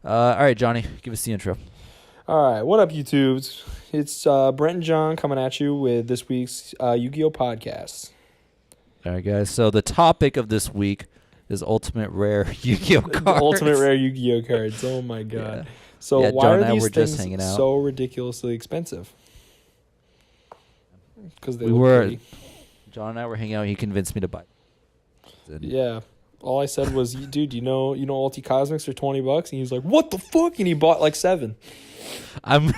All right, Johnny, give us the intro. All right, what up, YouTubes? It's Brent and John coming at you with this week's Yu-Gi-Oh podcast. All right, guys. So the topic of this week is ultimate rare Yu-Gi-Oh cards. The ultimate rare Yu-Gi-Oh cards. Oh my god! Yeah. So Yeah, why John are and I these were just hanging things out. so ridiculously expensive? Because they We look were- pretty. John and I were hanging out. He convinced me to buy. And Yeah. All I said was, dude, you know Ulti Cosmics are $20, and he was like, "What the fuck?" And he bought like 7. I'm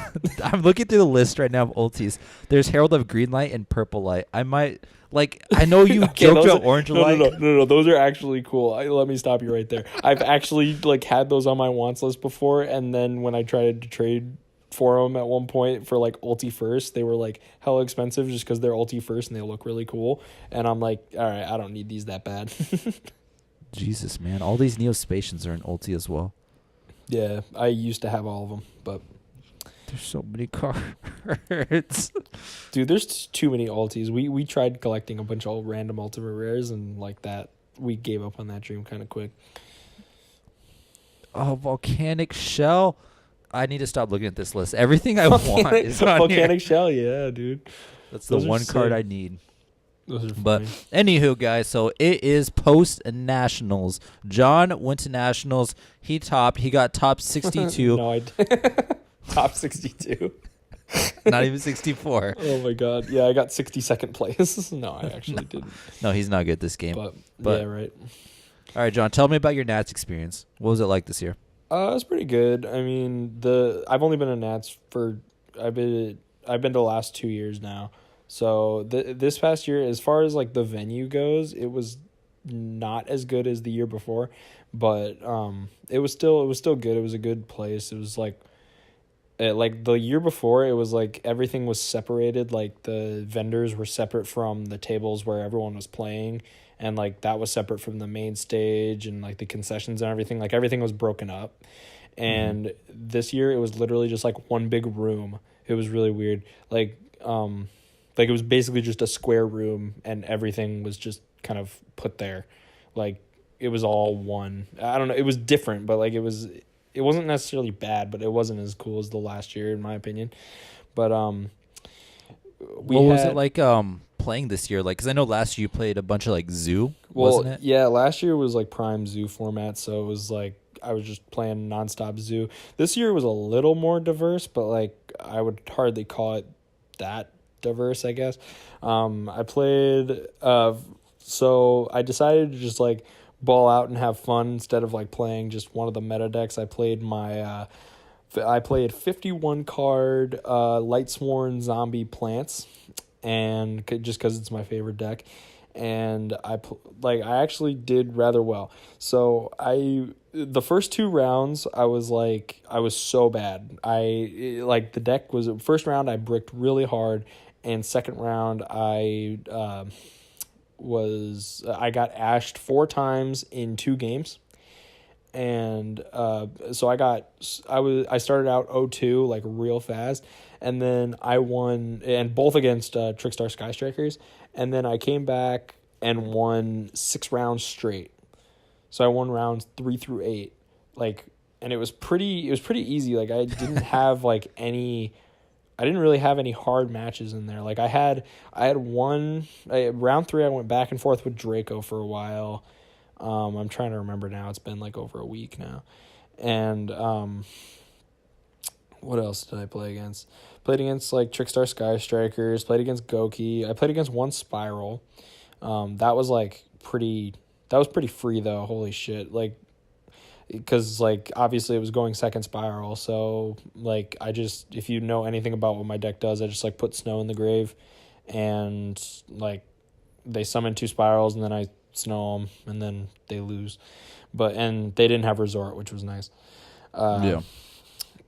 looking through the list right now of ultis. There's Herald of Green Light and Purple Light. I might I know you Okay, joked those about are- Orange no, Light. No. Those are actually cool. Let me stop you right there. I've actually had those on my wants list before, and then when I tried to trade for them at one point for ulti first, they were hella expensive just because they're ulti first and they look really cool. And I'm like, all right, I don't need these that bad. Jesus, man. All these Neospacians are in ulti as well. Yeah, I used to have all of them, but There's so many cards. dude, there's too many ultis. We tried collecting a bunch of random ultimate rares, and that we gave up on that dream kind of quick. Oh, Volcanic Shell. I need to stop looking at this list. Everything I want is on Volcanic here. Shell, yeah, dude. That's the Those are one card sick. I need. Those are But funny. anywho, guys, so it is post-nationals. John went to nationals. He topped. He got top 62. No, I did. Top 62. Not even 64. Oh my god. Yeah, I got 62nd place. No, I actually didn't. No, he's not good at this game. But yeah, right. All right, John, tell me about your Nats experience. What was it like this year? It was pretty good. I mean, I've only been in Nats for I've been to the last 2 years now. So this past year, as far as the venue goes, it was not as good as the year before, but it was still good. It was a good place. It was the year before, it was everything was separated. The vendors were separate from the tables where everyone was playing, and that was separate from the main stage and the concessions and everything. Everything was broken up. And this year it was literally just one big room. It was really weird. It was basically just a square room, and everything was just kind of put there. It was all one. I don't know. It was different, but it wasn't necessarily bad, but it wasn't as cool as the last year, in my opinion. But What was it like playing this year? Because I know last year you played a bunch of zoo, wasn't it? Yeah, last year was prime zoo format, so it was I was just playing nonstop zoo. This year was a little more diverse, but I would hardly call it that diverse, I guess. I played so I decided to just ball out and have fun instead of playing just one of the meta decks. I played I played 51 card Lightsworn Zombie Plants, and just because it's my favorite deck, and I actually did rather well. So the first 2 rounds I was so bad. The deck was, first round I bricked really hard, and second round I got ashed 4 times in 2 games. And so I started out 0-2 real fast, and then I won, and both against Trickstar Skystrikers, and then I came back and won 6 rounds straight. So I won rounds 3 through 8, and it was pretty easy. I didn't have I didn't really have any hard matches in there. I had one round 3. I went back and forth with Draco for a while. I'm trying to remember now. It's been over a week now. And what else did I play against? Played against Trickstar Skystrikers, played against Goki. I played against one Spiral. That was pretty free though. Holy shit. Because obviously it was going second Spiral, so if you know anything about what my deck does, I just put Snow in the grave, and they summon 2 Spirals, and then I snow them, and then they lose. And they didn't have Resort, which was nice. Yeah.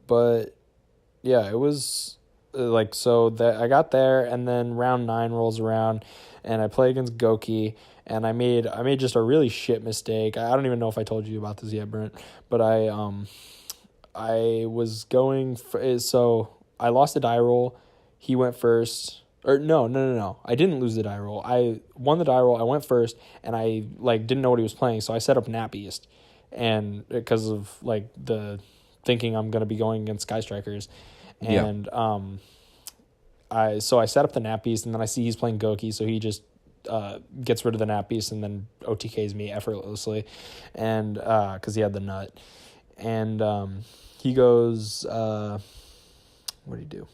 But yeah, it was so that I got there, and then round 9 rolls around, and I play against Goki, and I made just a really shit mistake. I don't even know if I told you about this yet, Brent, but I was going for, so I lost a die roll. He went first. Or no. I didn't lose the die roll. I won the die roll. I went first, and I didn't know what he was playing, so I set up Nappiest, and because of the thinking I'm gonna be going against Sky Strikers, Yeah. and I set up the Nat Beast, and then I see he's playing Goki, so he just gets rid of the Nat Beast and then OTKs me effortlessly, and because he had the nut, and he goes, what do you do?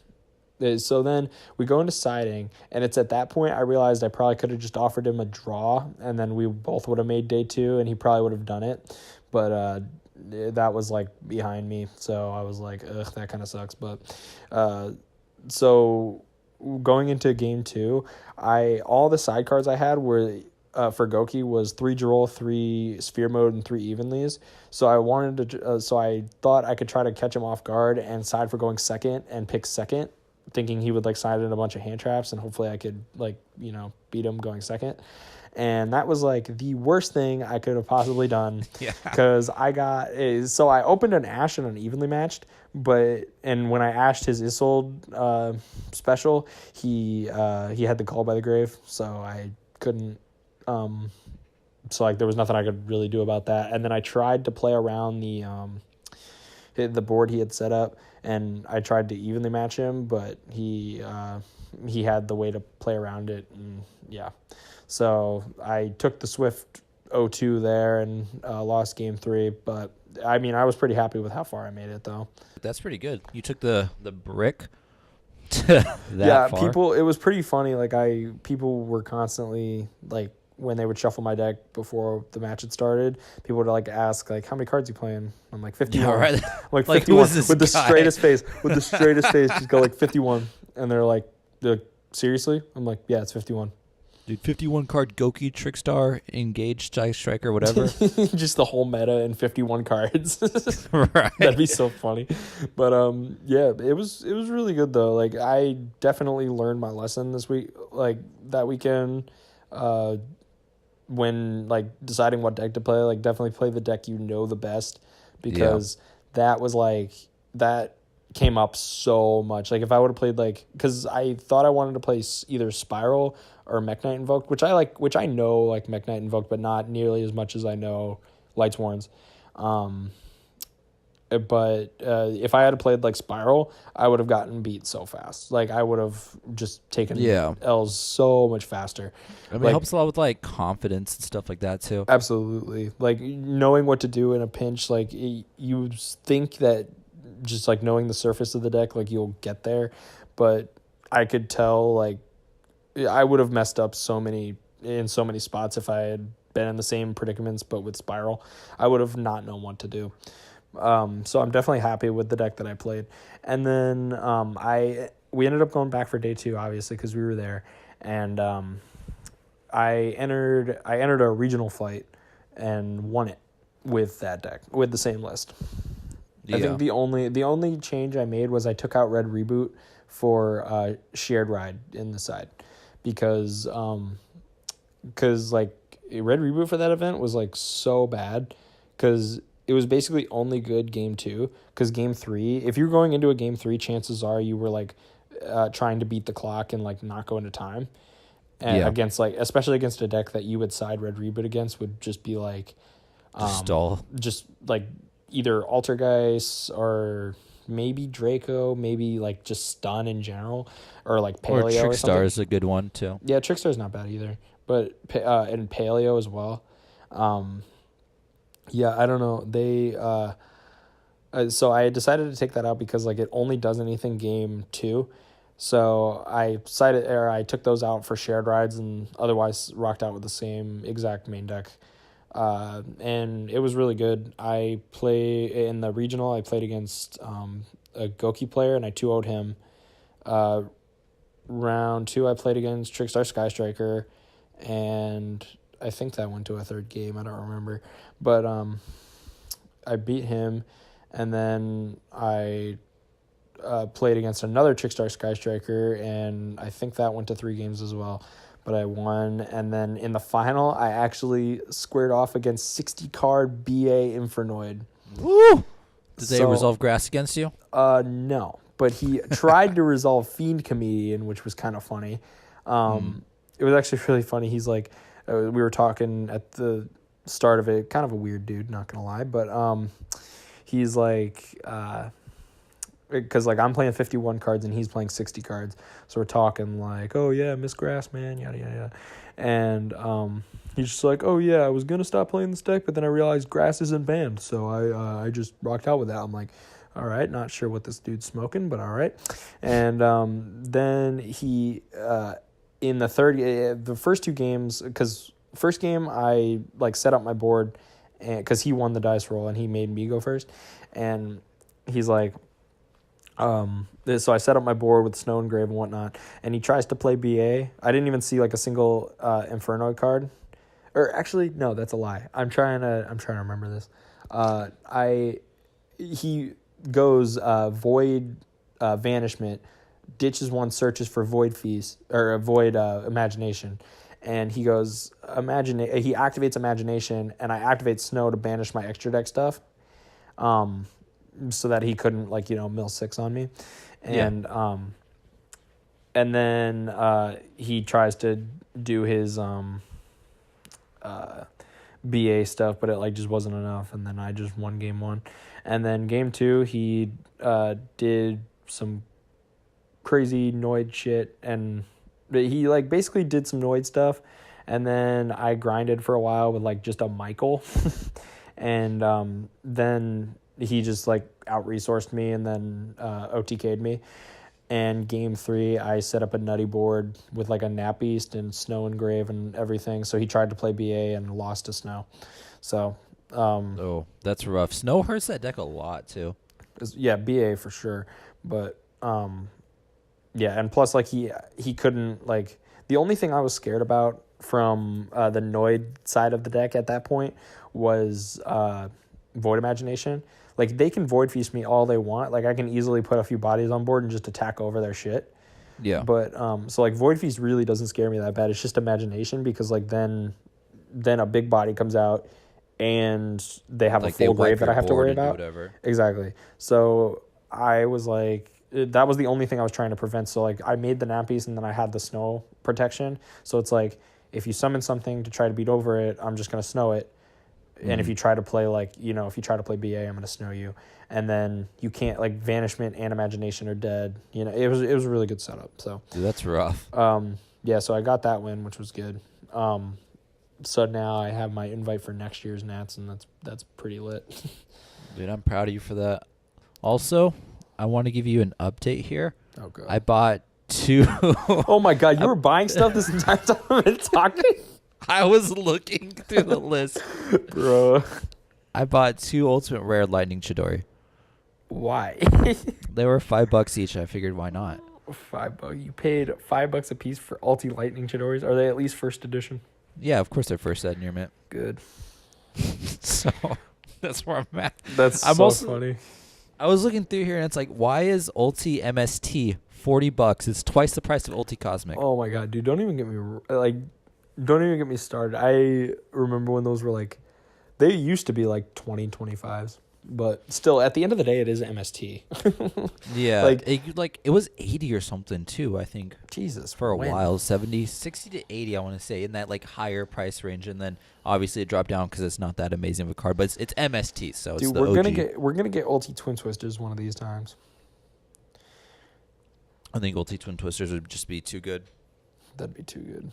So then we go into siding, and it's at that point I realized I probably could have just offered him a draw, and then we both would have made day 2, and he probably would have done it, but that was like behind me, so I was like, ugh, that kind of sucks. But so going into game 2, all the side cards I had were for Goki was 3 Droll, 3 Sphere Mode, and 3 Evenlies. So I wanted to, so I thought I could try to catch him off guard and side for going second and pick second, thinking he would like side in a bunch of hand traps and hopefully I could like, beat him going second. And that was like the worst thing I could have possibly done. Yeah. Because so I opened an Ash and an evenly matched, and when I ashed his Isolde special, he had the Call by the Grave, so I couldn't. So like there was nothing I could really do about that. And then I tried to play around the board he had set up, and I tried to evenly match him, but he had the way to play around it, and yeah. So I took the Swift 0-2 there and lost game 3, but I mean I was pretty happy with how far I made it though. That's pretty good. You took the brick to that far. It was pretty funny. Like people were constantly like, when they would shuffle my deck before the match had started, people would like ask like, how many cards you playing? I'm like 51. Yeah, right. I'm like 51 who is this with the guy? straightest face. With the straightest face, just go like 51, and they're like, seriously? I'm like, yeah, it's 51. Dude, 51 card Goki, Trickstar, Engage, Sky Striker, whatever. Just the whole meta in 51 cards. Right. That'd be so funny. But yeah, it was really good though. Like I definitely learned my lesson this week, like that weekend, when like deciding what deck to play. Like definitely play the deck the best, because that was like, that came up so much. Like if I would have played because I thought I wanted to play either Spiral or Mech Knight Invoked, which I know like Mech Knight Invoked, but not nearly as much as I know Lights Warrens. But if I had played like Spiral, I would have gotten beat so fast. Like I would have just taken L's so much faster. I mean, it helps a lot with like confidence and stuff like that too. Absolutely. Like knowing what to do in a pinch, like you think that just like knowing the surface of the deck, like you'll get there. But I could tell like I would have messed up in so many spots if I had been in the same predicaments, but with Spiral, I would have not known what to do. So I'm definitely happy with the deck that I played. And then we ended up going back for day 2, obviously, because we were there. And I entered a regional fight and won it with that deck, with the same list. Yeah. I think the only change I made was I took out Red Reboot for Shared Ride in the side, because like Red Reboot for that event was like so bad, because it was basically only good game 2, because game 3, if you're going into a game 3, chances are you were like trying to beat the clock and like not go into time. And against like, especially against a deck that you would side Red Reboot against, would just be like stall. Just like either Altergeist or maybe Draco, maybe like just stun in general, or like Paleo or something. Trickstar is a good one too. Yeah, Trickstar's not bad either, but and Paleo as well. Yeah, I don't know. So I decided to take that out because like it only does anything game 2. So I took those out for shared rides, and otherwise rocked out with the same exact main deck. And it was really good. In the regional, I played against a Goki player, and I 2-0'd him. Round 2, I played against Trickstar Sky Striker, and I think that went to a third game. I don't remember. But I beat him, and then I played against another Trickstar Sky Striker, and I think that went to 3 games as well. But I won, and then in the final, I actually squared off against 60-card BA Infernoid. Woo! Did they resolve Grass against you? No, but he tried to resolve Fiend Comedian, which was kind of funny. It was actually really funny. He's like, we were talking at the start of it, kind of a weird dude, not gonna lie, but he's like, because like I'm playing 51 cards and he's playing 60 cards, so we're talking like, oh yeah, Miss Grass, man, yada yada yada, and he's just like, oh yeah, I was gonna stop playing this deck, but then I realized Grass isn't banned, so I just rocked out with that. I'm like, all right, not sure what this dude's smoking, but all right, and then he in the first two games, because first game I like set up my board, and because he won the dice roll and he made me go first, and he's like. So I set up my board with Snow Engrave and whatnot, and he tries to play BA. I didn't even see like a single Inferno card, or actually no, that's a lie. I'm trying to remember this. He goes Void Vanishment, ditches one, searches for Void Feast or Void Imagination, and he goes He activates Imagination, and I activate Snow to banish my extra deck stuff. So that he couldn't mill 6 on me, and and then he tries to do his BA stuff, but it just wasn't enough, and then I just won game 1, and then game 2 he did some crazy Noid shit, and he basically did some Noid stuff, and then I grinded for a while with just a Michael, and then he just out-resourced me and then OTK'd me. And game 3, I set up a nutty board with a Nap Beast and Snow Engrave and everything. So he tried to play BA and lost to Snow. So oh, that's rough. Snow hurts that deck a lot too. Yeah, BA for sure. But yeah, and plus he couldn't the only thing I was scared about from the Noid side of the deck at that point was Void Imagination. They can Void Feast me all they want. I can easily put a few bodies on board and just attack over their shit. Yeah. But so Void Feast really doesn't scare me that bad. It's just Imagination, because then a big body comes out and they have a full grave that I have to worry about. Whatever. Exactly. So I was that was the only thing I was trying to prevent. So I made the Nap Beast and then I had the Snow protection. So it's if you summon something to try to beat over it, I'm just gonna Snow it. And if you try to play if you try to play BA, I'm gonna Snow you, and then you can't Vanishment and Imagination are dead. It was a really good setup. So dude, that's rough. Yeah, so I got that win, which was good. So now I have my invite for next year's Nats, and that's pretty lit. Dude, I'm proud of you for that. Also, I want to give you an update here. Oh god, I bought 2. Oh my god, you were buying stuff this entire time I've been talking. I was looking through the list. Bro. I bought 2 Ultimate Rare Lightning Chidori. Why? They were $5 each. I figured, why not? $5. You paid $5 a piece for Ulti Lightning Chidoris. Are they at least first edition? Yeah, of course they're first ed near mint. Good. So that's where I'm at. That's funny. I was looking through here and it's why is Ulti MST $40? It's twice the price of Ulti Cosmic. Oh my god, dude! Don't even get me started. I remember when those were they used to be 20, 25s, but still, at the end of the day, it is MST. Yeah, it was 80 or something too. I think Jesus for a while, 70, 60 to 80. I want to say in that higher price range, and then obviously it dropped down because it's not that amazing of a card, but it's MST, so dude, it's the OG. we're gonna get Ulti Twin Twisters one of these times. I think Ulti Twin Twisters would just be too good. That'd be too good.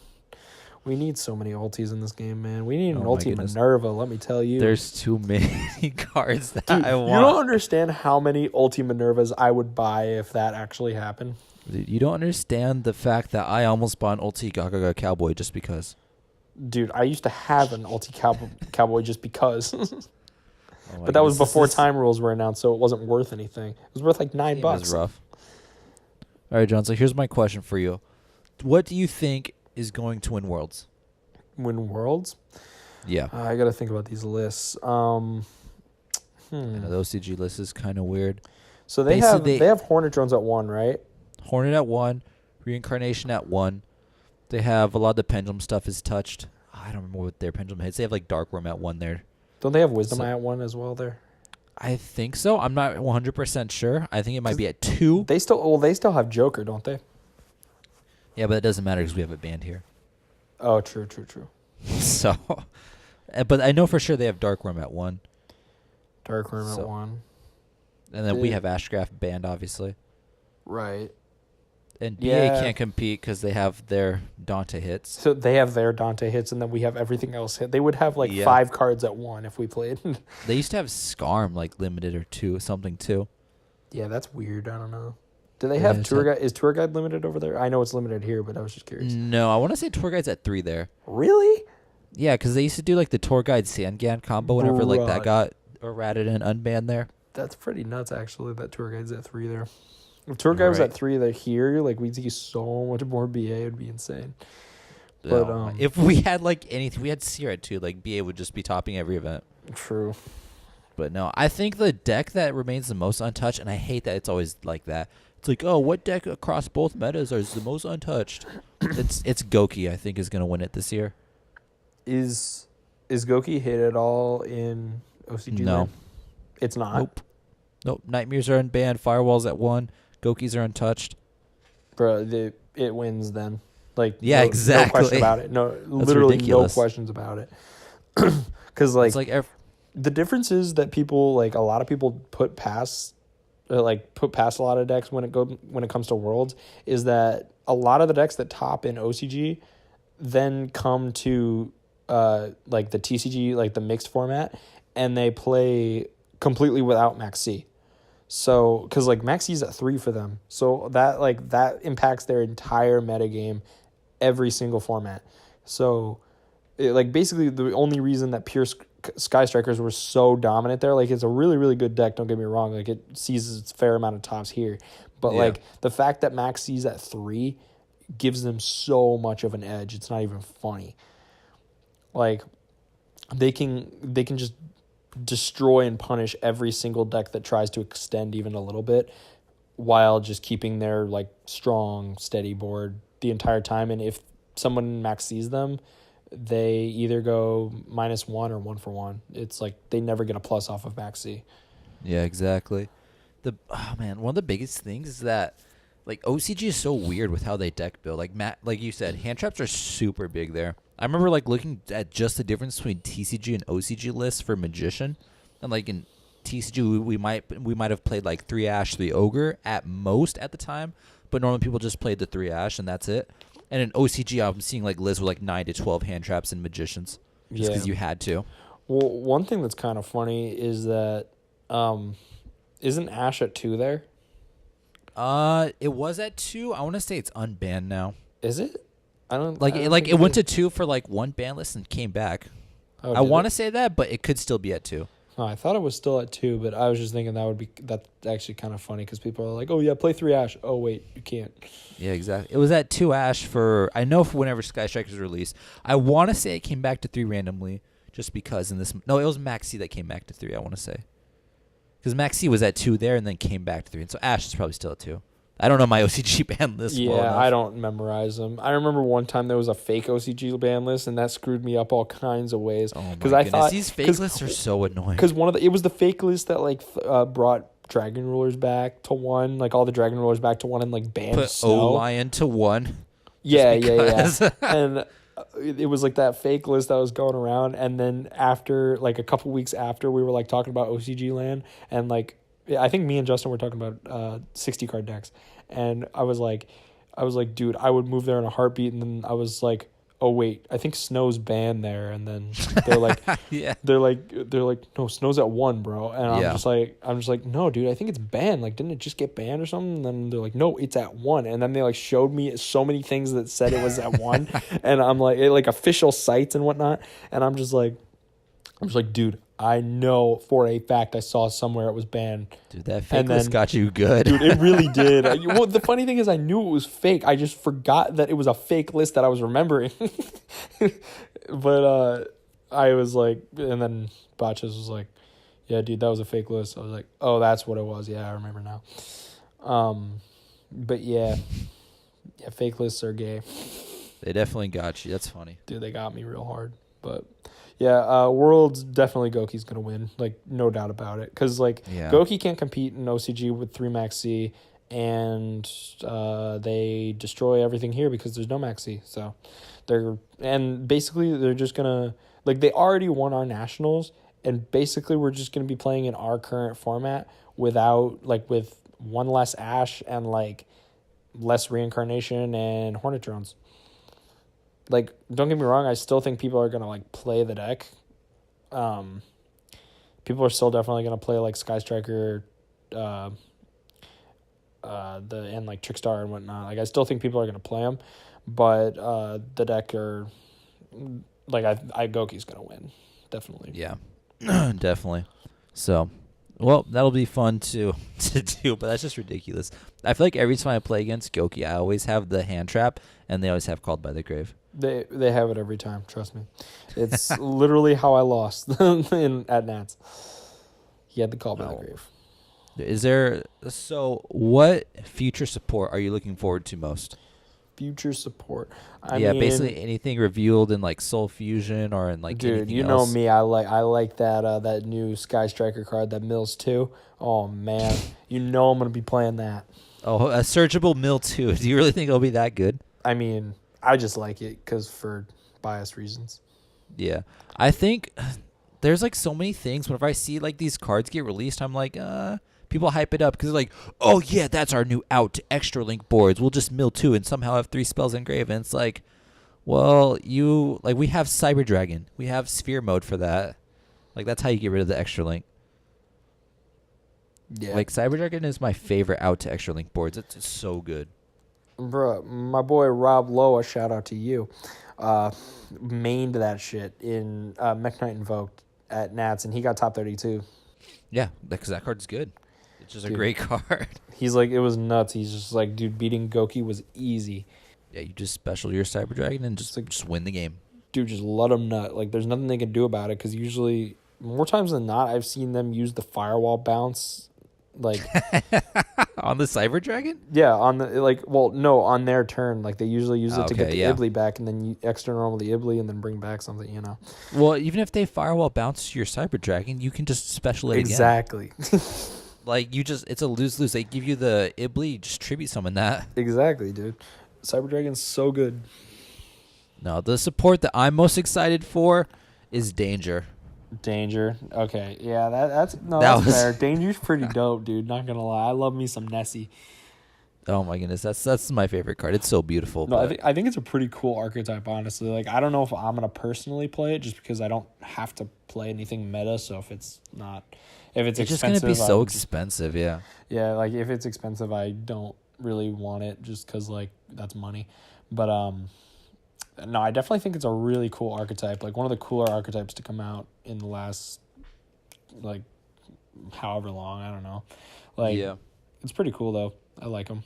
We need so many ultis in this game, man. We need an Oh my ulti goodness. Minerva, let me tell you. There's too many cards that Dude, I want. you don't understand how many ulti Minervas I would buy if that actually happened. Dude, you don't understand the fact that I almost bought an Ulti Gaga Cowboy just because. Dude, I used to have an ulti cowboy just because. Oh but that was goodness, before time rules were announced, so it wasn't worth anything. It was worth $9. It was rough. All right, John, so here's my question for you. What do you think is going to win Worlds? Win Worlds? Yeah. I got to think about these lists. I know the OCG list is kind of weird. So they have Hornet Drones at 1, right? Hornet at 1, Reincarnation at 1. They have a lot of the Pendulum stuff is touched. I don't remember what their Pendulum hits. They have Dark Worm at 1 there. Don't they have Wisdom Eye at 1 as well there? I think so. I'm not 100% sure. I think it might be at 2. They still have Joker, don't they? Yeah, but it doesn't matter because we have it banned here. Oh, true. So, but I know for sure they have Dark Worm at 1. Dark Worm at 1. And then we have Ashcraft banned, obviously. Right. And BA Yeah. can't compete because they have their Dante hits. So they have their Dante hits, and then we have everything else hit. They would have like Yeah. 5 cards at 1 if we played. They used to have Scarm like limited or 2 something too. Yeah, that's weird. I don't know. Do they Yeah, have it's tour guide? Is tour guide limited over there? I know it's limited here, but I was just curious. No, I want to say tour guide's at 3 there. Really? Yeah, because they used to do like the tour guide Sangan combo whenever like that Bruh. got errated and unbanned there. That's pretty nuts, actually. That tour guide's at 3 there. If tour guide was at 3 there here, like we'd see so much more BA. It'd be insane. But If we had like anything, we had Seer at 2, like BA would just be topping every event. True. But no, I think the deck that remains the most untouched, and I hate that it's always like that. It's like, oh, what deck across both metas is the most untouched? It's Goki, I think, is going to win it this year. Is Goki hit at all in OCG? No. land? It's not. Nope. Nightmares are unbanned. Firewalls at 1. Gokis are untouched. Bro, it wins then. Like, Yeah, exactly. No question about it. No, literally ridiculous. no questions about it. Because like, It's like the difference is that people, like, a lot of people put past a lot of decks when it comes to Worlds, is that a lot of the decks that top in OCG then come to like the TCG, like the mixed format, and they play completely without Max C. So, because like Max C's at 3 for them, so that impacts their entire metagame, every single format. So, basically the only reason that pure Sky Strikers were so dominant there, like, it's a really, really good deck, don't get me wrong, like it sees its fair amount of tops here, but like the fact that Max C's at 3 gives them so much of an edge, it's not even funny. Like, they can just destroy and punish every single deck that tries to extend even a little bit, while just keeping their like strong, steady board the entire time. And if someone Max sees them, they either go -1 or 1 for 1. It's like they never get a plus off of Max C. Yeah, exactly. One of the biggest things is that like OCG is so weird with how they deck build. Like you said, hand traps are super big there. I remember like looking at just the difference between TCG and OCG lists for Magician, and like in TCG we might have played like 3 Ash, 3 Ogre at most at the time, but normally people just played the 3 Ash and that's it. And in OCG I'm seeing like lists with like 9 to 12 hand traps and Magicians, just because you had to. Well, one thing that's kind of funny is that isn't Ash at 2 there? It was at 2. I want to say it's unbanned now. Is it? I don't it went to 2 for like one ban list and came back. Oh, I want to say that, but it could still be at 2. Oh, I thought it was still at 2, but I was just thinking that's actually kind of funny because people are like, oh yeah, play 3 Ash. Oh wait, you can't. Yeah, exactly. It was at 2 Ash for whenever Sky Strikers was released. I want to say it came back to 3 randomly, just because it was Max C that came back to 3. I want to say because Max C was at 2 there and then came back to 3, and so Ash is probably still at 2. I don't know my OCG ban list. Yeah, well enough. I don't memorize them. I remember one time there was a fake OCG ban list, and that screwed me up all kinds of ways. Oh my goodness, thought these fake lists are so annoying. Because it was the fake list that like brought Dragon Rulers back to 1, like all the Dragon Rulers back to 1, and like banned Put Snow. O-Lion to 1. Yeah. And it was like that fake list that was going around, and then after like a couple weeks after, we were like talking about OCG land, and like I think me and Justin were talking about 60 card decks, and I was like, dude, I would move there in a heartbeat, and then I was like, oh wait, I think Snow's banned there, and then they're like, yeah, they're like, no, Snow's at 1, bro, and I'm just like, no, dude, I think it's banned. Like, didn't it just get banned or something? And then they're like, no, it's at 1, and then they like showed me so many things that said it was at 1, and I'm like official sites and whatnot, and I'm just like, dude, I know for a fact I saw somewhere it was banned. Dude, that fake list got you good. Dude, it really did. Well, the funny thing is I knew it was fake. I just forgot that it was a fake list that I was remembering. But I was like, and then Botches was like, yeah, dude, that was a fake list. I was like, oh, that's what it was. Yeah, I remember now. But yeah, fake lists are gay. They definitely got you. That's funny. Dude, they got me real hard. But yeah, Worlds, definitely Goki's going to win. Like, no doubt about it. Because, like, Goki can't compete in OCG with 3 Max C, and they destroy everything here because there's no Max C. So, basically, they're just going to, like, they already won our Nationals, and basically we're just going to be playing in our current format without like with one less Ash and like less reincarnation and Hornet drones. Like, don't get me wrong, I still think people are gonna like play the deck. People are still definitely gonna play like Sky Striker, and like Trickstar and whatnot. Like, I still think people are gonna play them, but the deck are like I Goki's gonna win, definitely. Yeah, definitely. So, well, that'll be fun to do, but that's just ridiculous. I feel like every time I play against Goki, I always have the hand trap, and they always have Called by the Grave. They have it every time. Trust me, it's literally how I lost at Nats. He had the Call by the Grave. Is there what future support are you looking forward to most? Future support. I mean, basically anything revealed in like Soul Fusion or in like dude, anything you else? know me. I like that new Sky Striker card, that Mills 2. Oh man, you know I'm gonna be playing that. Oh, a searchable Mill 2. Do you really think it'll be that good? I mean, I just like it because for biased reasons. Yeah, I think there's like so many things. Whenever I see like these cards get released, I'm like, people hype it up because they're like, oh yeah, that's our new out to extra link boards. We'll just mill 2 and somehow have 3 spells engraved. And it's like, well, we have Cyber Dragon, we have Sphere mode for that. Like, that's how you get rid of the extra link. Yeah, like Cyber Dragon is my favorite out to extra link boards. It's so good. Bruh, my boy Rob Loa, shout out to you, mained that shit in Mech Knight Invoked at Nats, and he got top 32. Yeah, because that card's good. It's just a great card. He's like, it was nuts. He's just like, dude, beating Goki was easy. Yeah, you just special your Cyber Dragon and just win the game. Dude, just let them nut. Like, there's nothing they can do about it because usually, more times than not, I've seen them use the Firewall bounce. Like on the Cyber Dragon? Yeah, on on their turn. Like, they usually use it to get the Ibli back, and then you extra normal the Ibli and then bring back something, you know. Well, even if they Firewall bounce your Cyber Dragon, you can just special it exactly. again. Like, it's a lose-lose. They give you the Ibli, just tribute summon that. Exactly, dude. Cyber Dragon's so good. No, the support that I'm most excited for is Danger. Danger. Okay. Yeah, that's fair. Danger's pretty dope, dude. Not gonna lie. I love me some Nessie. Oh my goodness, that's my favorite card. It's so beautiful. No, I think it's a pretty cool archetype, honestly. Like, I don't know if I'm gonna personally play it just because I don't have to play anything meta, so if it's expensive, just gonna be so expensive, yeah. Yeah, like if it's expensive, I don't really want it just because like that's money. But no, I definitely think it's a really cool archetype. Like, one of the cooler archetypes to come out in the last, like, however long. I don't know. Like, yeah. It's pretty cool, though. I like them.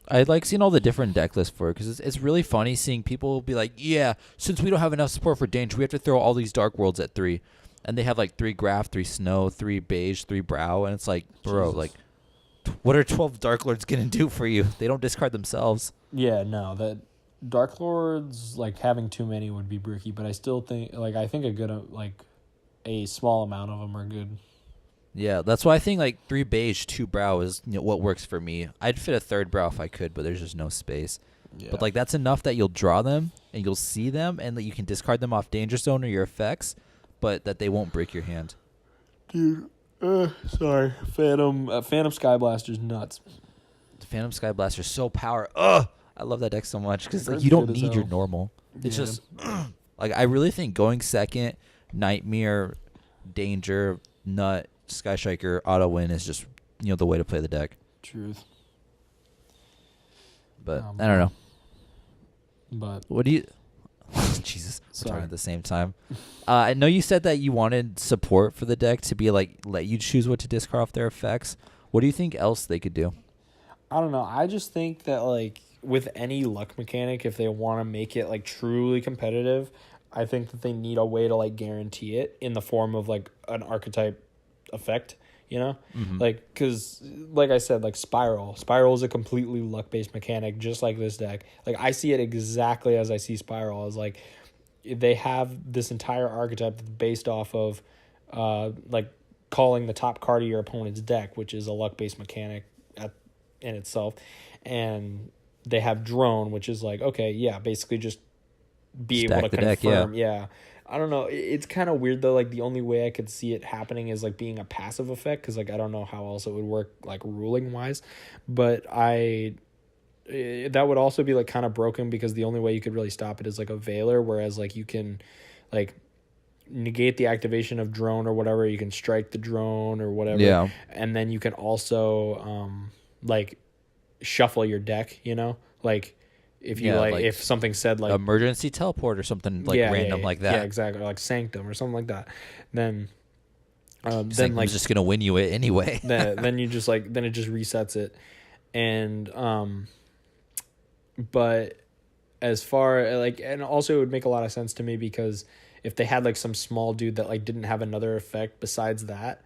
I like seeing all the different deck lists for it because it's really funny seeing people be like, yeah, since we don't have enough support for Danger, we have to throw all these Dark Worlds at 3. And they have, like, 3 Graph, 3 Snow, 3 Beige, 3 Brow. And it's like, bro, Jesus. Like, what are 12 Dark Lords going to do for you? They don't discard themselves. Yeah, no, that Dark Lords, like, having too many would be bricky, but I still think, like, I think a small amount of them are good. Yeah, that's why I think, like, 3 Beige, 2 Brow is what works for me. I'd fit a 3rd Brow if I could, but there's just no space. Yeah. But, like, that's enough that you'll draw them, and you'll see them, and that you can discard them off Danger Zone or your effects, but that they won't break your hand. Dude, sorry. Phantom Skyblaster's nuts. The Phantom Skyblaster's so power. Ugh! I love that deck so much because like, you don't need your normal. It's just like I really think going second, Nightmare, Danger, Nut, Sky Striker, Auto Win is just the way to play the deck. Truth. But I don't know. But what do you? Jesus, we're talking at the same time. I know you said that you wanted support for the deck to be like let you choose what to discard off their effects. What do you think else they could do? I don't know. I just think that like with any luck mechanic, if they want to make it like truly competitive, I think that they need a way to like guarantee it in the form of like an archetype effect, like, because like I said, like Spiral is a completely luck based mechanic, just like this deck. Like, I see it exactly as I see Spiral, as like they have this entire archetype based off of like calling the top card of your opponent's deck, which is a luck based mechanic in itself, and they have Drone, which is like, okay, yeah, basically just be Stack able to confirm, I don't know. It's kind of weird though. Like the only way I could see it happening is like being a passive effect, because like I don't know how else it would work like ruling wise, but that would also be like kind of broken, because the only way you could really stop it is like a Veiler, whereas like you can like negate the activation of drone or whatever, you can strike the drone or whatever, Yeah. and then you can also like shuffle your deck, like if you Yeah, like like if something said like emergency teleport or something like random like that. yeah, exactly, like Sanctum or something like that, then Sanctum's like just gonna win you it anyway. then you just like then it just resets it, and but as far like, and also it would make a lot of sense to me, because if they had like some small dude that like didn't have another effect besides that,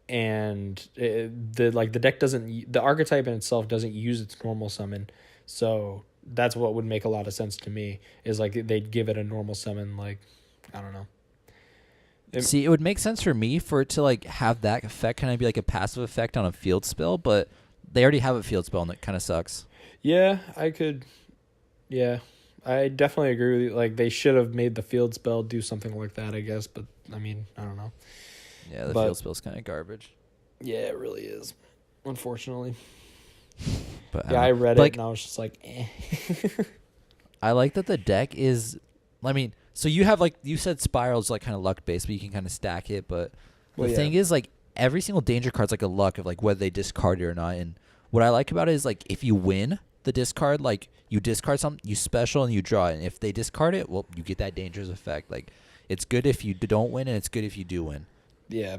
and the deck doesn't, the archetype in itself doesn't use its normal summon, so that's what would make a lot of sense to me, is like they'd give it a normal summon, like I don't know. See, it would make sense for me for it to like have that effect kind of be like a passive effect on a field spell, but they already have a field spell and it kind of sucks. Yeah, I definitely agree with you. Like they should have made the field spell do something like that, I guess, but I mean, I don't know. Yeah, the field spell's kind of garbage. Yeah, it really is, unfortunately. But yeah, I read it and I was just like, eh. I like that the deck is, I mean, so you have like, you said Spiral's like kind of luck based, but you can kind of stack it. But the thing is, like, every single danger card's like a luck of like whether they discard it or not. And what I like about it is like if you win the discard, like you discard something, you special and you draw it. And if they discard it, well, you get that dangerous effect. Like it's good if you don't win, and it's good if you do win. Yeah.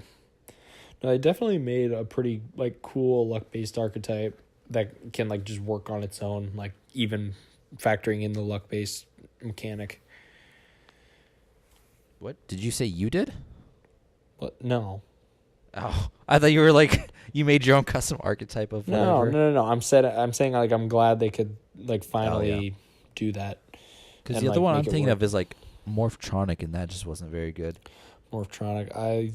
No, they definitely made a pretty like cool luck based archetype that can like just work on its own, like even factoring in the luck based mechanic. What did you say you did? What? No. Oh, I thought you were like you made your own custom archetype of whatever. No. I'm saying like I'm glad they could like finally do that. Because the other one I'm thinking of is like Morphtronic, and that just wasn't very good. Morphtronic. I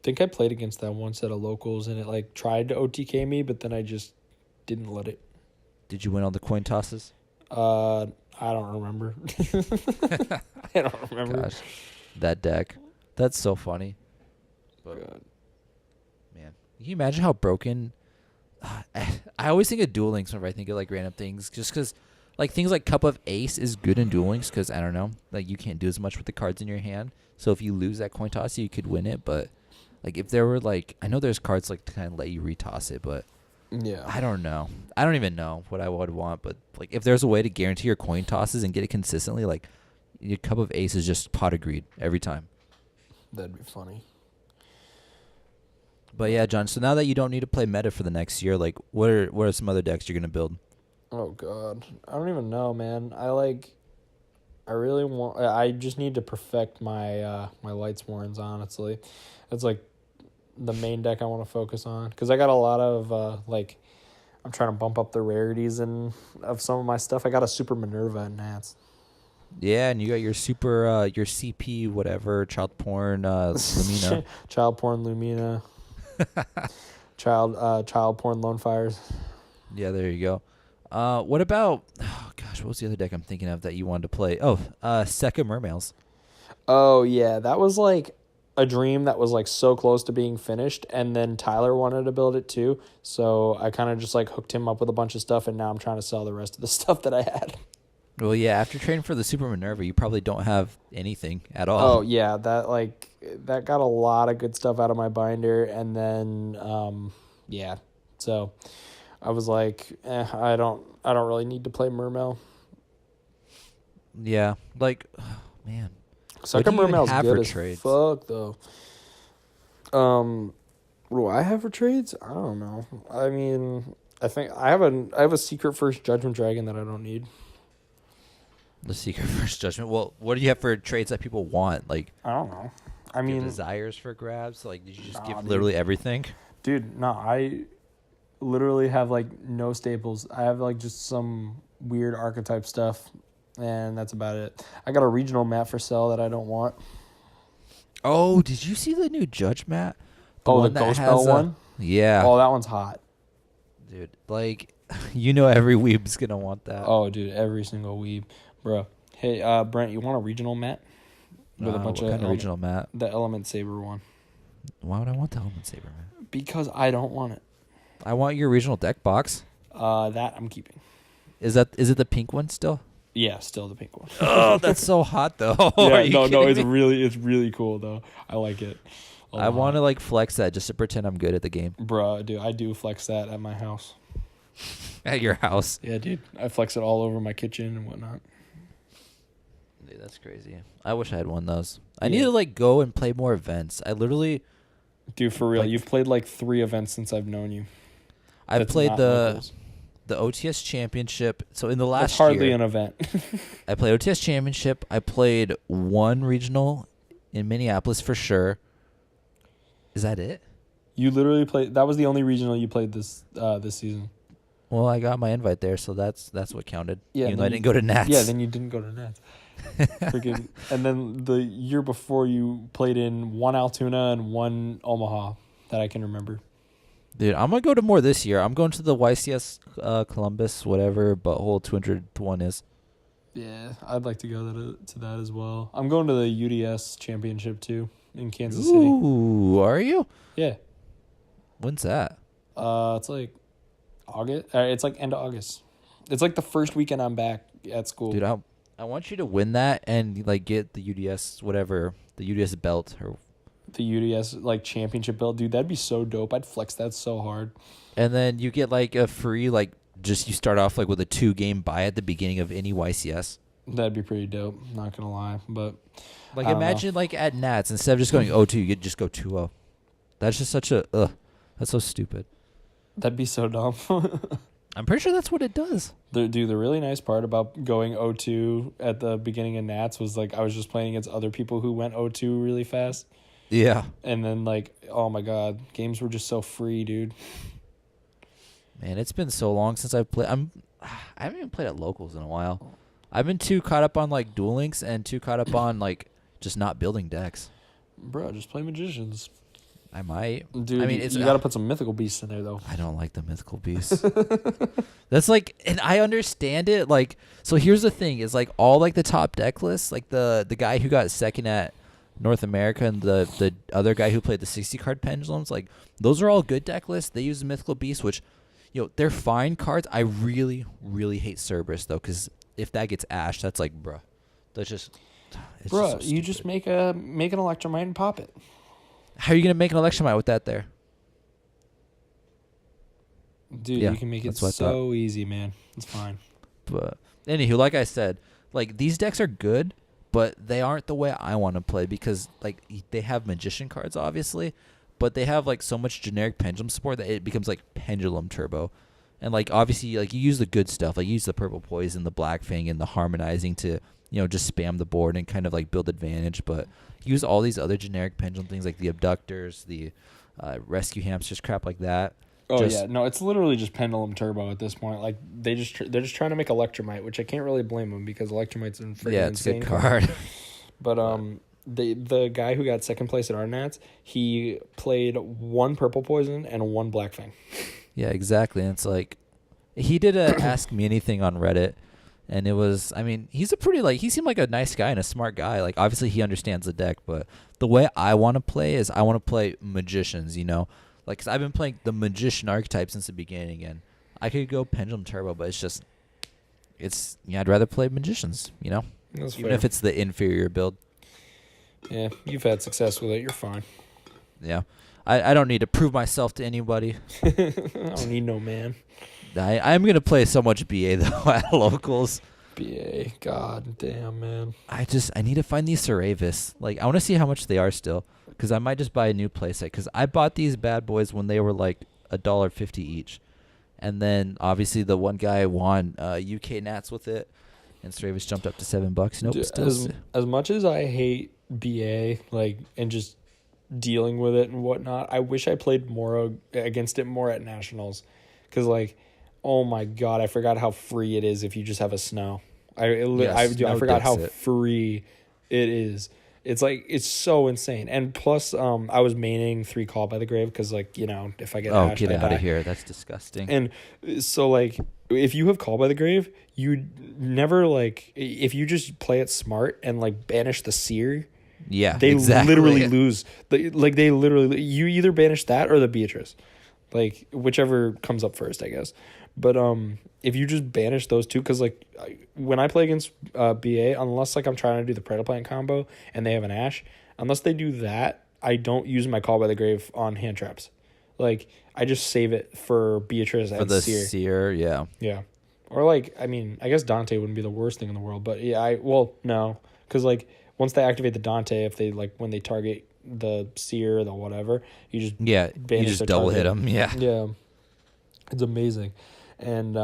think I played against that once at a locals, and it like tried to OTK me, but then I just didn't let it. Did you win all the coin tosses? I don't remember. I don't remember. Gosh, that deck. That's so funny. But, God. man, can you imagine how broken? I always think of Duel Links whenever I think of like random things, just because like things like Cup of Ace is good in Duel Links because I don't know, like you can't do as much with the cards in your hand. So if you lose that coin toss, you could win it. But like if there were like, I know there's cards like to kind of let you retoss it, but yeah, I don't know. I don't even know what I would want. But like if there's a way to guarantee your coin tosses and get it consistently, like your Cup of Ace is just pot of greed every time. that'd be funny. But yeah, John. So now that you don't need to play meta for the next year, like what are some other decks you're gonna build? Oh God, I don't even know, man. I just need to perfect my my Lightsworns. Honestly, that's like the main deck I want to focus on, because I got a lot of like I'm trying to bump up the rarities and of some of my stuff. I got a Super Minerva and Nats. Yeah, and you got your super your CP whatever child porn Lumina. Child porn Lumina. Child porn Lone Fires. Yeah, there you go. What about? Oh gosh, what was the other deck I'm thinking of that you wanted to play? Oh, Sekka Mermails. Oh yeah, that was like a dream that was like so close to being finished, and then Tyler wanted to build it too, so I kind of just like hooked him up with a bunch of stuff, and now I'm trying to sell the rest of the stuff that I had. Well, yeah, after trading for the Super Minerva, you probably don't have anything at all. Oh yeah, that got a lot of good stuff out of my binder, and then yeah, so I was like, I don't really need to play Mermail. Yeah, like, oh, man. Sekka Mermail's good as trades? fuck though. What do I have for trades? I don't know. I mean, I think I have a secret first Judgment Dragon that I don't need. The Secret First Judgment. Well, what do you have for trades that people want? Like, I don't know. I your mean, desires for grabs. Like, did you just give dude. literally everything? Dude, no, I literally have like no staples. I have like just some weird archetype stuff, and that's about it. I got a regional mat for sale that I don't want. Oh, did you see the new Judge mat? The Ghost Bell one? Yeah. Oh, that one's hot. Dude, like, you know every weeb's going to want that. Oh, dude, every single weeb. Bro. Hey, Brent, you want a regional mat? with a bunch what of kind of regional map? the Element Saber one. Why would I want the Element Saber, man? Because I don't want it. I want your regional deck box. That I'm keeping. Is it the pink one still? Yeah, still the pink one. Oh, that's so hot though. Yeah, no, it's really cool though. I like it. I want to like flex that just to pretend I'm good at the game. Bruh, dude, I do flex that at my house. At your house. Yeah, dude, I flex it all over my kitchen and whatnot. Dude, that's crazy. I wish I had one of those. I need to like go and play more events. I literally, dude, for real, like, you've played like 3 events since I've known you. I've That's played not the locals. OTS Championship. So in the last That's hardly year, an event. I played OTS Championship. I played one regional in Minneapolis for sure. Is that it? You literally played. That was the only regional you played this season. Well, I got my invite there, so that's what counted. Yeah, even though I didn't go to Nats. Yeah, then you didn't go to Nats. Freaking, and then the year before you played in 1 Altoona and 1 Omaha that I can remember. Dude, I'm gonna go to more this year. I'm going to the YCS Columbus, whatever butthole 201 is. Yeah, I'd like to go to that as well. I'm going to the UDS championship too in Kansas City. Ooh, are you? Yeah. When's that? It's like August. It's like end of August. It's like the first weekend I'm back at school. Dude, I want you to win that and like get the UDS whatever, the UDS belt or the UDS like championship belt, dude. That'd be so dope. I'd flex that so hard. and then you get like a free like just you start off like with a 2-game buy at the beginning of any YCS. That'd be pretty dope. Not gonna lie, but Like imagine like at Nats instead of just going 0-2, you could just go 2-0. That's just such a that's so stupid. that'd be so dumb. I'm pretty sure that's what it does. The really nice part about going 0-2 at the beginning of Nats was like I was just playing against other people who went 0-2 really fast. Yeah. And then like, oh my god, games were just so free, dude. Man, it's been so long since I've played. I haven't even played at locals in a while. I've been too caught up on like Duel Links and too caught up on like just not building decks. Bro, just play Magicians. I might. Dude, I mean, you got to put some mythical beasts in there though. I don't like the mythical beasts. That's like, and I understand it. Like, so here's the thing: is like all like the top deck lists, like the guy who got second at North America and the other guy who played the 60 card pendulums, like those are all good deck lists. They use the mythical beast, which, you know, they're fine cards. I really, really hate Cerberus though, because if that gets ashed, that's like, bruh, that's just, it's Bruh, just so you just stupid. make an Electromite and pop it. How are you gonna make an election with that there? Dude, Yeah, you can make it that's what I so easy, man. It's fine. But anywho, like I said, like these decks are good, but they aren't the way I want to play because like they have magician cards obviously, but they have like so much generic pendulum support that it becomes like pendulum turbo. And like obviously like you use the good stuff, like you use the purple poison, the black fang, and the harmonizing to, you know, just spam the board and kind of like build advantage, but use all these other generic pendulum things like the abductors, the rescue hamsters, crap like that. Oh yeah, no, it's literally just pendulum turbo at this point. Like they're just trying to make Electromite, which I can't really blame them because Electromite's in freaking Yeah, it's a insane good card. But the guy who got second place at our Nats, he played 1 purple poison and 1 black fang. Yeah, exactly. And it's like he did a Ask Me Anything on Reddit, and it was, I mean, he's a pretty like he seemed like a nice guy and a smart guy. Like obviously he understands the deck, but the way I want to play is I want to play magicians, you know. Like, cause I've been playing the magician archetype since the beginning, and I could go pendulum turbo, but it's just, I'd rather play magicians, you know, That's even fair. if it's the inferior build. Yeah, you've had success with it. You're fine. Yeah, I don't need to prove myself to anybody. I don't need no man. I'm gonna play so much BA though at locals. BA, god damn, man. I need to find these Ceravis. Like, I want to see how much they are still, because I might just buy a new playset. Because I bought these bad boys when they were like $1.50 each, and then obviously the one guy won UK Nats with it, and Ceravis jumped up to $7. Nope, Dude, still. as much as I hate BA, like, and just dealing with it and whatnot, I wish I played more against it more at nationals, because like, oh my god, I forgot how free it is if you just have a snow. I forgot how free it is. It's like, it's so insane. And plus, I was maining 3 Call by the Grave because, like, you know, if I get Oh, ashed, get I out die. of here! That's disgusting. And so, like, if you have Call by the Grave, you never, like, if you just play it smart and, like, banish the Seer, Yeah, They exactly. literally lose. They literally, you either banish that or the Beatrice, like whichever comes up first, I guess. But if you just banish those two, because like when I play against BA, unless like I'm trying to do the Predaplant combo and they have an Ash, unless they do that, I don't use my Call by the Grave on hand traps. Like I just save it for Beatrice For and the Seer. seer, yeah. Yeah. Or like, I mean, I guess Dante wouldn't be the worst thing in the world, but yeah, well, no, because like once they activate the Dante, if they like when they target the Seer or the whatever, you just Yeah, you banish just their double target. hit them. Yeah. Yeah, it's amazing, and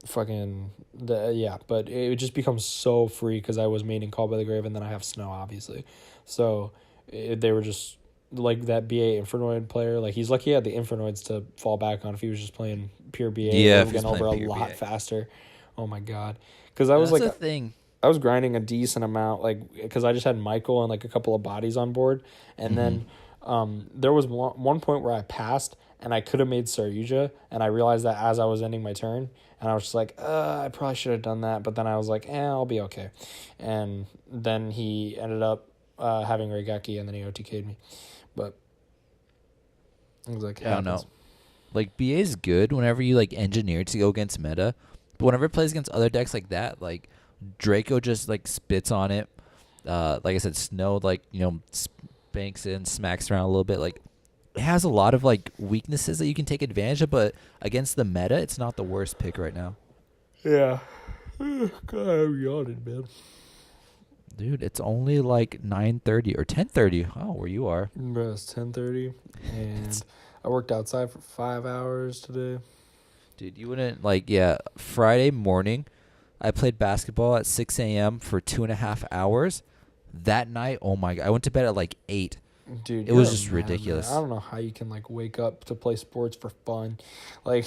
fucking yeah, but it just becomes so free because I was maining Call by the Grave and then I have Snow obviously, so they were just like that BA Infernoid player. Like he's lucky he had the Infernoids to fall back on. If he was just playing pure BA, Yeah, we if would he's have over a playing pure lot BA. faster. Oh my god, because I was That's like the thing. I was grinding a decent amount, like because I just had Michael and like a couple of bodies on board, and then there was one point where I passed and I could have made Saryuja, and I realized that as I was ending my turn, and I was just like, I probably should have done that, but then I was like, I'll be okay, and then he ended up having Regeki, and then he OTK'd me, but I was like, I don't know. happens. Like BA is good whenever you like engineer to go against meta, but whenever it plays against other decks like that, like Draco just like spits on it. Like I said, Snow like spanks in, smacks around a little bit. Like it has a lot of like weaknesses that you can take advantage of, but against the meta, it's not the worst pick right now. Yeah. God, I'm yawning, man. Dude, it's only like 9:30 or 10:30. Oh, where you are? Bro, it's 10:30, and I worked outside for 5 hours today. Dude, you wouldn't yeah. Friday morning, I played basketball at 6 a.m. for 2.5 hours. That night, oh my god, I went to bed at like 8. Dude, It was you're just mad, man. ridiculous. I don't know how you can like wake up to play sports for fun. Like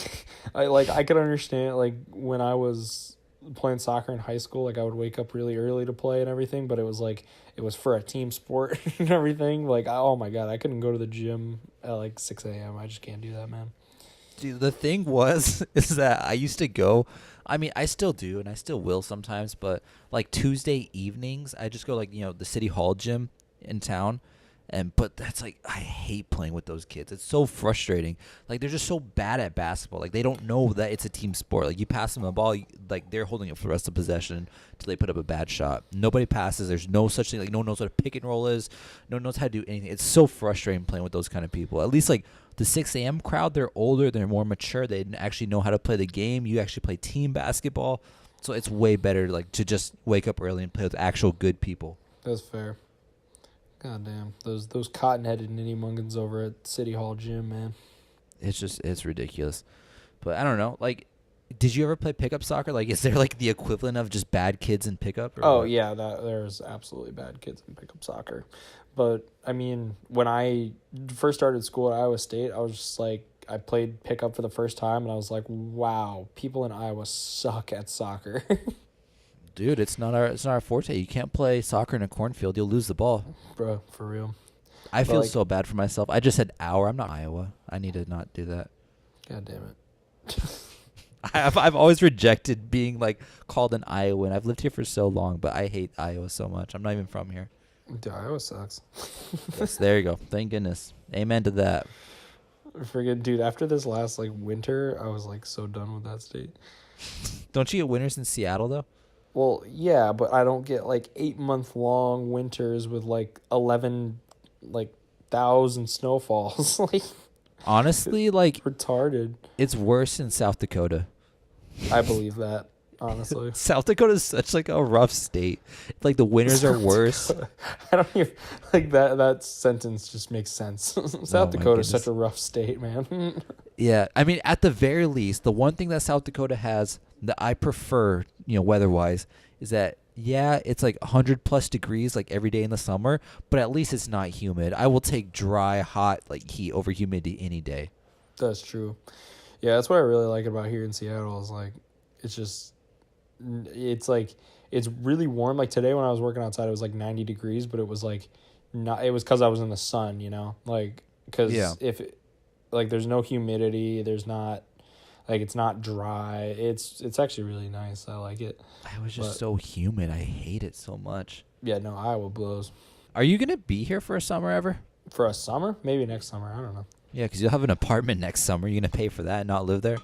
I could understand like when I was playing soccer in high school, like I would wake up really early to play and everything, but it was like it was for a team sport and everything. Like oh my god, I couldn't go to the gym at like 6 a.m. I just can't do that, man. Dude, the thing was is that I used to go. I mean, I still do, and I still will sometimes. But like Tuesday evenings, I just go like the city hall gym in town, but that's like I hate playing with those kids. It's so frustrating. Like they're just so bad at basketball. Like they don't know that it's a team sport. Like you pass them the ball, like they're holding it for the rest of possession until they put up a bad shot. Nobody passes. There's no such thing. Like no one knows what a pick and roll is. No one knows how to do anything. It's so frustrating playing with those kind of people. At least like the 6 a.m. crowd, they're older, they're more mature. They actually know how to play the game. You actually play team basketball, so it's way better like to just wake up early and play with actual good people. That's fair. God damn. Those cotton-headed ninny mungans over at City Hall Gym, man. It's ridiculous. But I don't know. Like, did you ever play pickup soccer? Like, is there like the equivalent of just bad kids in pickup? Or Oh what? yeah, there's absolutely bad kids in pickup soccer. But I mean, when I first started school at Iowa State, I was just like I played pickup for the first time and I was like, wow, people in Iowa suck at soccer. Dude, it's not our forte. You can't play soccer in a cornfield. You'll lose the ball. Bro, for real. I But, feel like- so bad for myself. I just said our. I'm not Iowa. I need to not do that. God damn it. I've always rejected being like called an Iowan. I've lived here for so long, but I hate Iowa so much. I'm not even from here. Dude, Iowa sucks. Yes, there you go. Thank goodness. Amen to that. Friggin' dude, after this last like winter, I was like so done with that state. Don't you get winters in Seattle though? Well, yeah, but I don't get like 8-month long winters with like 11 like thousand snowfalls. Like Honestly, like retarded. it's worse in South Dakota. I believe that, honestly. South Dakota is such like a rough state. Like the winters are worse. I don't even like that sentence just makes sense. South Oh, my Dakota is goodness. such a rough state, man. Yeah, I mean, at the very least, the one thing that South Dakota has that I prefer, weather-wise, is that it's like 100+ degrees like every day in the summer, but at least it's not humid. I will take dry, hot like heat over humidity any day. That's true. Yeah, that's what I really like about here in Seattle is like it's just it's really warm. Like today when I was working outside, it was like 90 degrees, but it was like not. It was because I was in the sun, like because if like there's no humidity, there's not like it's not dry. It's actually really nice. I like it. It was just so humid. I hate it so much. Yeah, no, Iowa blows. Are you gonna be here for a summer ever? For a summer? Maybe next summer. I don't know. Yeah, because you'll have an apartment next summer. You're gonna pay for that and not live there.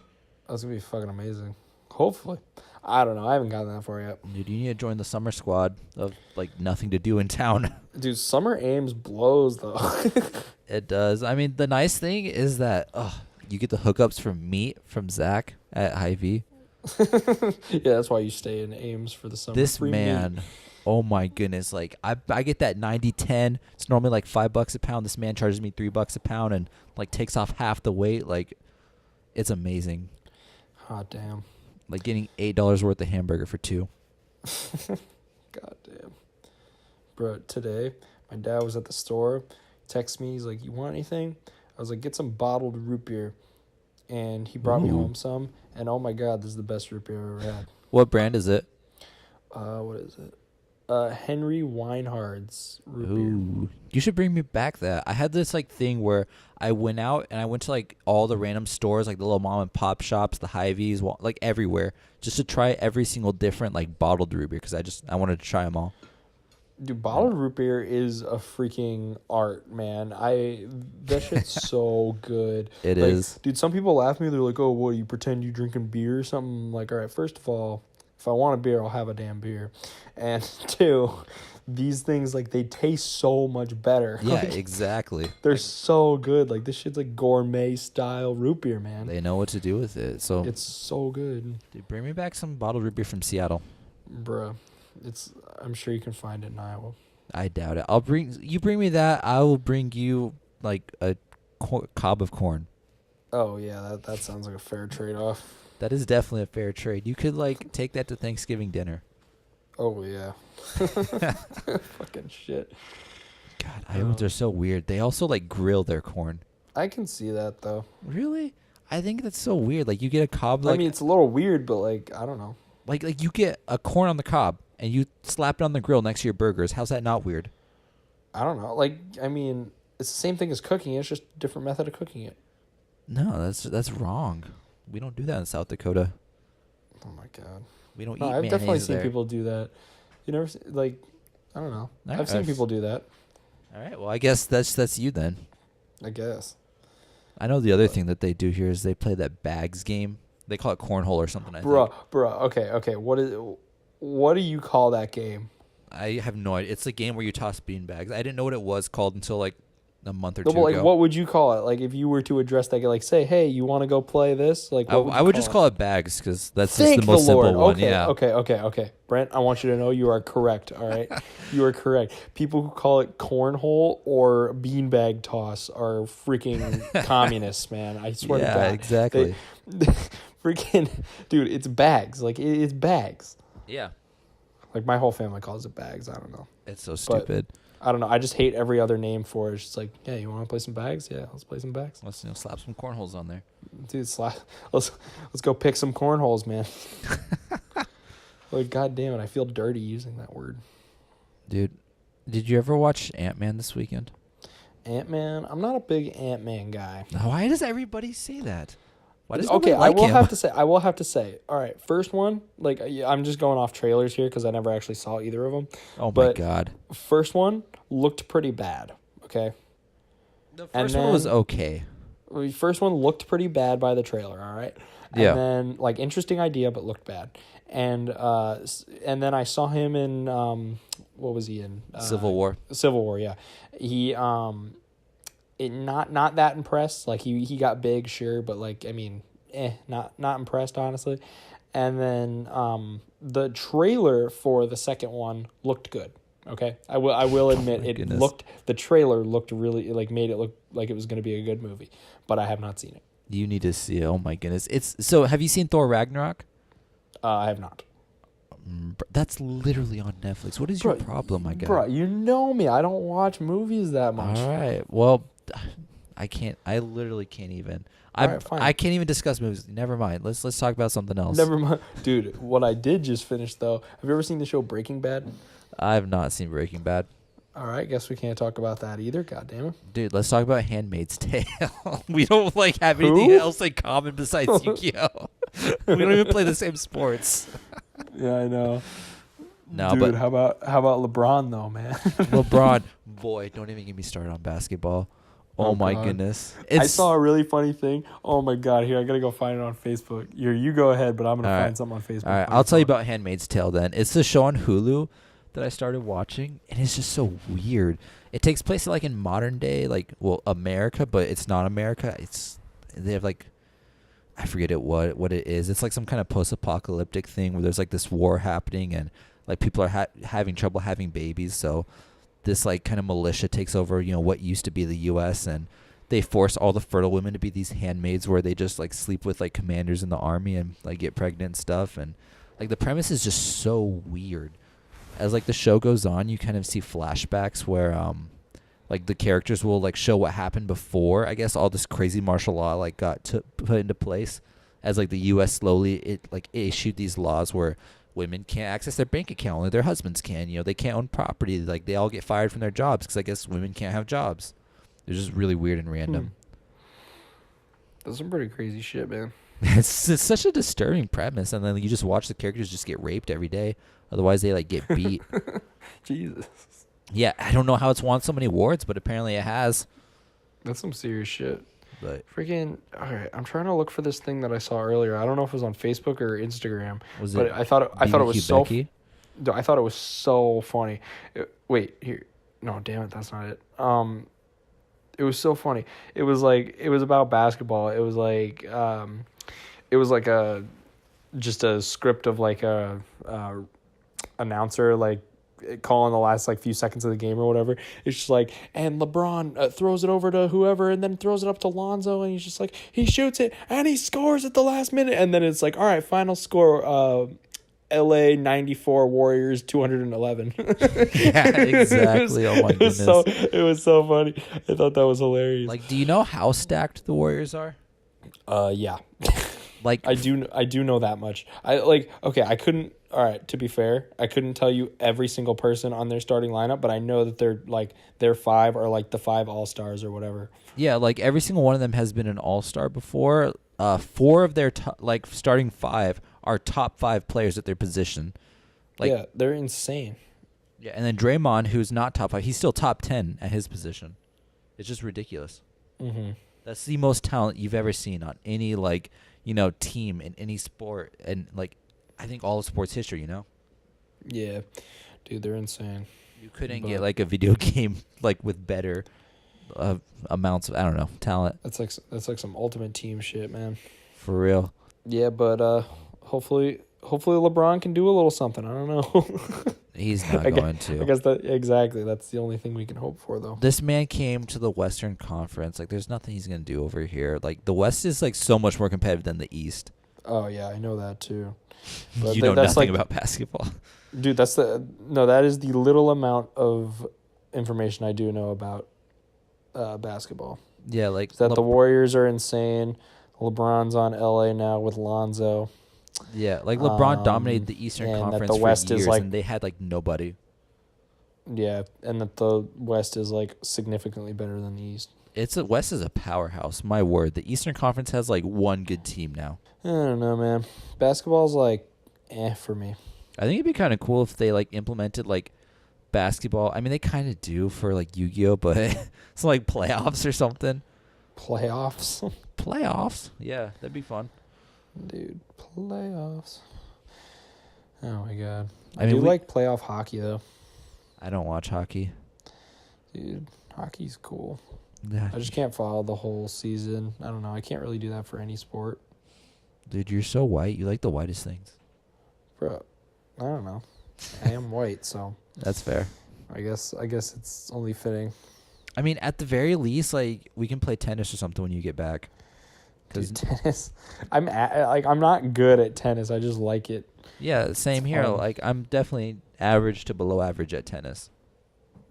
That's going to be fucking amazing. Hopefully. I don't know. I haven't gotten that far yet. Dude, you need to join the summer squad of like nothing to do in town. Dude, summer Ames blows, though. It does. I mean, the nice thing is that you get the hookups from meat from Zach at Hy-Vee. Yeah, that's why you stay in Ames for the summer. This Free man, meat. oh my goodness! Like I get that 90-10. It's normally like $5 a pound. This man charges me $3 a pound and like takes off half the weight. Like, it's amazing. Hot damn. Like getting $8 worth of hamburger for 2. God damn. Bro, today, my dad was at the store. Texts me. He's like, you want anything? I was like, get some bottled root beer. And he brought me home some. And oh my God, this is the best root beer I've ever had. What brand is it? What is it? Henry Weinhard's root beer. Ooh, you should bring me back that. I had this like thing where I went out and I went to like all the random stores, like the little mom and pop shops, the Hy-Vees, like everywhere, just to try every single different like bottled root beer because I wanted to try them all. Dude, bottled root beer is a freaking art, man. That shit's so good. It like, is. Dude, some people laugh at me. They're like, oh, what, you pretend you drinking beer or something? I'm like, all right, first of all, if I want a beer, I'll have a damn beer. And 2, these things, like, they taste so much better. Yeah, Like, exactly. they're so good. Like, this shit's like gourmet-style root beer, man. They know what to do with it. So It's so good. dude, bring me back some bottled root beer from Seattle. Bruh. I'm sure you can find it in Iowa. I doubt it. You bring me that. I will bring you like a cob of corn. Oh, yeah, that sounds like a fair trade-off. That is definitely a fair trade. You could like take that to Thanksgiving dinner. Oh, yeah. Fucking shit. God, Iowans are so weird. They also like grill their corn. I can see that, though. Really? I think that's so weird. Like you get a cob like I mean, it's a little weird, but, like, I don't know. like you get a corn on the cob and you slap it on the grill next to your burgers. How's that not weird? I don't know. Like, I mean, it's the same thing as cooking. It's just a different method of cooking it. No, that's wrong. We don't do that in South Dakota. Oh, my God. We don't No, eat I've mayonnaise definitely seen there. people do that. You never, like, I don't know. I've seen I've- people do that, All right. Well, I guess that's you then. I guess. I know the other thing that they do here is they play that bags game. They call it cornhole or something. I think. Bruh, okay. What do you call that game? I have no idea. It's a game where you toss bean bags. I didn't know what it was called until like a month or No, two but, like, ago. what would you call it? Like, if you were to address that, like, say, hey, you want to go play this? Like, what I would just call it bags because that's Thank just the most Lord. simple one. Okay, Yeah. okay. Brent, I want you to know you are correct, all right? You are correct. People who call it cornhole or beanbag toss are freaking communists, man. I swear to God. Yeah, exactly. Freaking, dude, it's bags. Like, it's bags. Yeah. Like, my whole family calls it bags. I don't know. It's so stupid. I don't know. I just hate every other name for it. It's just like, yeah, you want to play some bags? Yeah, let's play some bags. Let's slap some cornholes on there. Dude, let's go pick some cornholes, man. Like, God damn it, I feel dirty using that word. Dude, did you ever watch Ant-Man this weekend? Ant-Man? I'm not a big Ant-Man guy. Why does everybody say that? Why does Okay, nobody like him? I will have to say. All right, first one, like, I'm just going off trailers here because I never actually saw either of them. Oh my but God. First one looked pretty bad. Okay. The And first one was then- okay. First one looked pretty bad by the trailer. All right. And Yeah. then, like, interesting idea, but looked bad. And then I saw him in what was he in? Civil War. Civil War, yeah. He not that impressed. Like, he got big, sure, but, like, I mean, not impressed, honestly. And then the trailer for the second one looked good. Okay, I will admit goodness. the trailer looked really, like, made it look like it was going to be a good movie, but I have not seen it. You need to see it. Oh my goodness. So have you seen Thor Ragnarok? I have not. That's literally on Netflix. What is your problem, my guy? Bro, you know me. I don't watch movies that much. All right. Well, I can't. I literally can't even. All right, fine. I can't even discuss movies. Never mind. Let's talk about something else. Never mind. Dude, what I did just finish, though. Have you ever seen the show Breaking Bad? I've not seen Breaking Bad. All right, guess we can't talk about that either. God damn it. Dude, let's talk about Handmaid's Tale. We don't like have anything else in common besides Yugioh. We don't even play the same sports. Yeah, I know. No, Dude, but how about LeBron though, man? LeBron, boy, don't even get me started on basketball. Oh, Oh, my God. goodness. I saw a really funny thing. Oh my God! Here, I gotta go find it on Facebook. Here, you go ahead, but I'm gonna All right. find something on Facebook. All right, while I'll tell you talk. about Handmaid's Tale then. It's the show on Hulu that I started watching, and it's just so weird. It takes place like in modern day, like America, but it's not America. They have like I forget what it is. It's like some kind of post-apocalyptic thing where there's like this war happening, and like people are having trouble having babies. So this like kind of militia takes over, what used to be the U.S. and they force all the fertile women to be these handmaids where they just like sleep with like commanders in the army and like get pregnant and stuff. And like the premise is just so weird. As like the show goes on, you kind of see flashbacks where like the characters will like show what happened before I guess all this crazy martial law like got put into place, as like the US slowly it like issued these laws where women can't access their bank account, only their husbands can. They can't own property, like they all get fired from their jobs because I guess women can't have jobs. It's just really weird and random. That's some pretty crazy shit, man. It's such a disturbing premise, and then you just watch the characters just get raped every day. Otherwise, they like get beat. Jesus. Yeah, I don't know how it's won so many awards, but apparently it has. That's some serious shit. But Freaking, all right, I'm trying to look for this thing that I saw earlier. I don't know if it was on Facebook or Instagram. was But it? I thought it was so Becky? I thought it was so funny. Wait, here. No, damn it, that's not it. It was so funny. It was about basketball. It was like just a script of like a announcer like calling the last like few seconds of the game or whatever. It's just like, and LeBron throws it over to whoever and then throws it up to Lonzo, and he's just like, he shoots it and he scores at the last minute, and then it's like, all right, final score, LA 94, Warriors 211. Yeah, exactly. Oh my goodness. It was so funny. I thought that was hilarious. Like, do you know how stacked the Warriors are? Yeah. Like, I do know that much. I couldn't, all right, to be fair, I couldn't tell you every single person on their starting lineup, but I know that their five are like the five all-stars or whatever. yeah, like every single one of them has been an all-star before. Four of their starting five are top five players at their position. Like, yeah, they're insane. yeah, and then Draymond, who's not top five, he's still top 10 at his position. It's just ridiculous. Mm-hmm. That's the most talent you've ever seen on any team in any sport, and like I think all of sports history. Yeah, dude, they're insane. You couldn't get like a video game like with better amounts of talent. That's like some ultimate team shit, man. For real. Yeah, but hopefully LeBron can do a little something. I don't know. He's not going to. I guess that's the only thing we can hope for, though. This man came to the Western Conference. Like, there's nothing he's going to do over here. Like, the West is, like, so much more competitive than the East. Oh, yeah, I know that, too. But you know nothing about basketball. Dude, that is the little amount of information I do know about basketball. Yeah, like... The Warriors are insane. LeBron's on LA now with Lonzo. Yeah, like LeBron dominated the Eastern Conference the West for years, is like, and they had, like, nobody. Yeah, and that the West is, like, significantly better than the East. West is a powerhouse, my word. The Eastern Conference has, like, one good team now. I don't know, man. Basketball's, like, for me. I think it'd be kind of cool if they, like, implemented, like, basketball. I mean, they kind of do for, like, Yu-Gi-Oh!, but it's like playoffs or something. Playoffs? Playoffs? Yeah, that'd be fun. Dude, playoffs. Oh, my God. I mean, do like playoff hockey, though. I don't watch hockey. Dude, hockey's cool. Yeah. I just can't follow the whole season. I don't know. I can't really do that for any sport. Dude, you're so white. You like the whitest things. Bro, I don't know. I am white, so That's fair. I guess it's only fitting. I mean, at the very least, like, we can play tennis or something when you get back. Dude, tennis. I'm not good at tennis. I just like it. Yeah, same It's here. fun. Like, I'm definitely average to below average at tennis.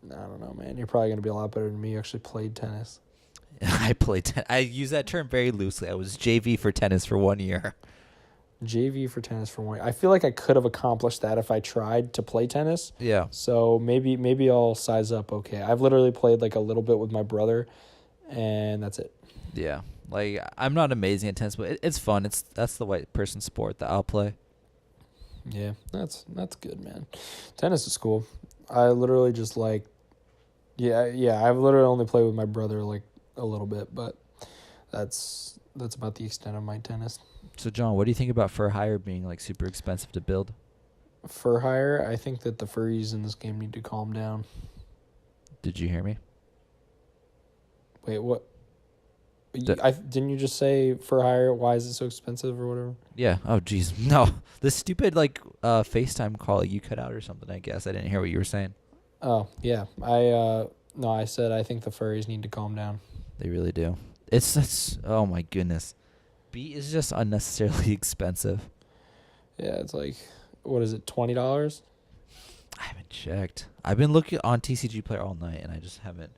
I don't know, man. You're probably gonna be a lot better than me. You actually played tennis. I use that term very loosely. I was JV for tennis for 1 year. JV for tennis for 1 year. I feel like I could have accomplished that if I tried to play tennis. Yeah. So maybe I'll size up. Okay, I've literally played like a little bit with my brother, and that's it. Yeah. Like, I'm not amazing at tennis, but it's fun. That's the white person sport that I'll play. Yeah, that's good, man. Tennis is cool. I literally just like, yeah. I've literally only played with my brother like a little bit, but that's about the extent of my tennis. So, John, what do you think about fur hire being like super expensive to build? Fur hire, I think that the furries in this game need to calm down. Did you hear me? Wait, what? The- Didn't you just say fur hire? Why is it so expensive or whatever? Yeah. Oh, jeez. No. This stupid like FaceTime call you cut out or something. I guess I didn't hear what you were saying. Oh yeah, no, I said I think the furries need to calm down. They really do. It's oh my goodness. Beat is just unnecessarily expensive. Yeah, it's like, what is it, $20? I haven't checked. I've been looking on TCG Player all night, and I just haven't.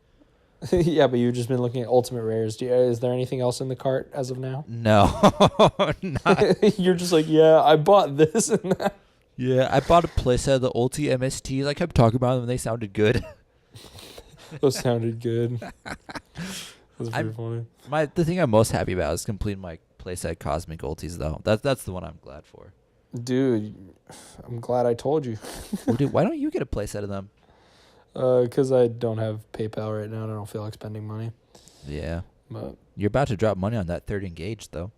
Yeah, but you've just been looking at Ultimate Rares. Is there anything else in the cart as of now? No. Not. You're just like, yeah, I bought this and that. Yeah, I bought a playset of the Ulti MSTs. I kept talking about them, and they sounded good. Those sounded good. That's pretty funny. The thing I'm most happy about is completing my playset Cosmic Ultis, though. That's the one I'm glad for. Dude, I'm glad I told you. Well, dude, why don't you get a playset of them? Because I don't have PayPal right now and I don't feel like spending money. Yeah. But You're about to drop money on that third engage, though.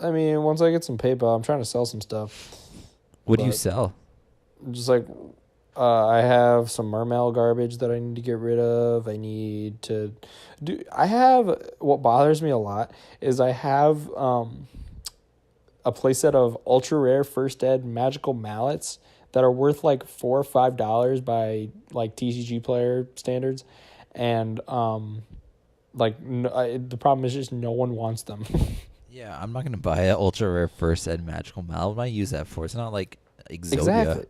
I mean, once I get some PayPal, I'm trying to sell some stuff. What do you sell? Just like, I have some Mermail garbage that I need to get rid of. I need to do. What bothers me a lot is I have a playset of ultra rare first ed magical mallets that are worth like $4 or $5 by like TCG player standards, and the problem is just no one wants them. Yeah, I'm not gonna buy an ultra rare first ed magical mallet. What do I use that for? It's not like Exodia. Exactly. Are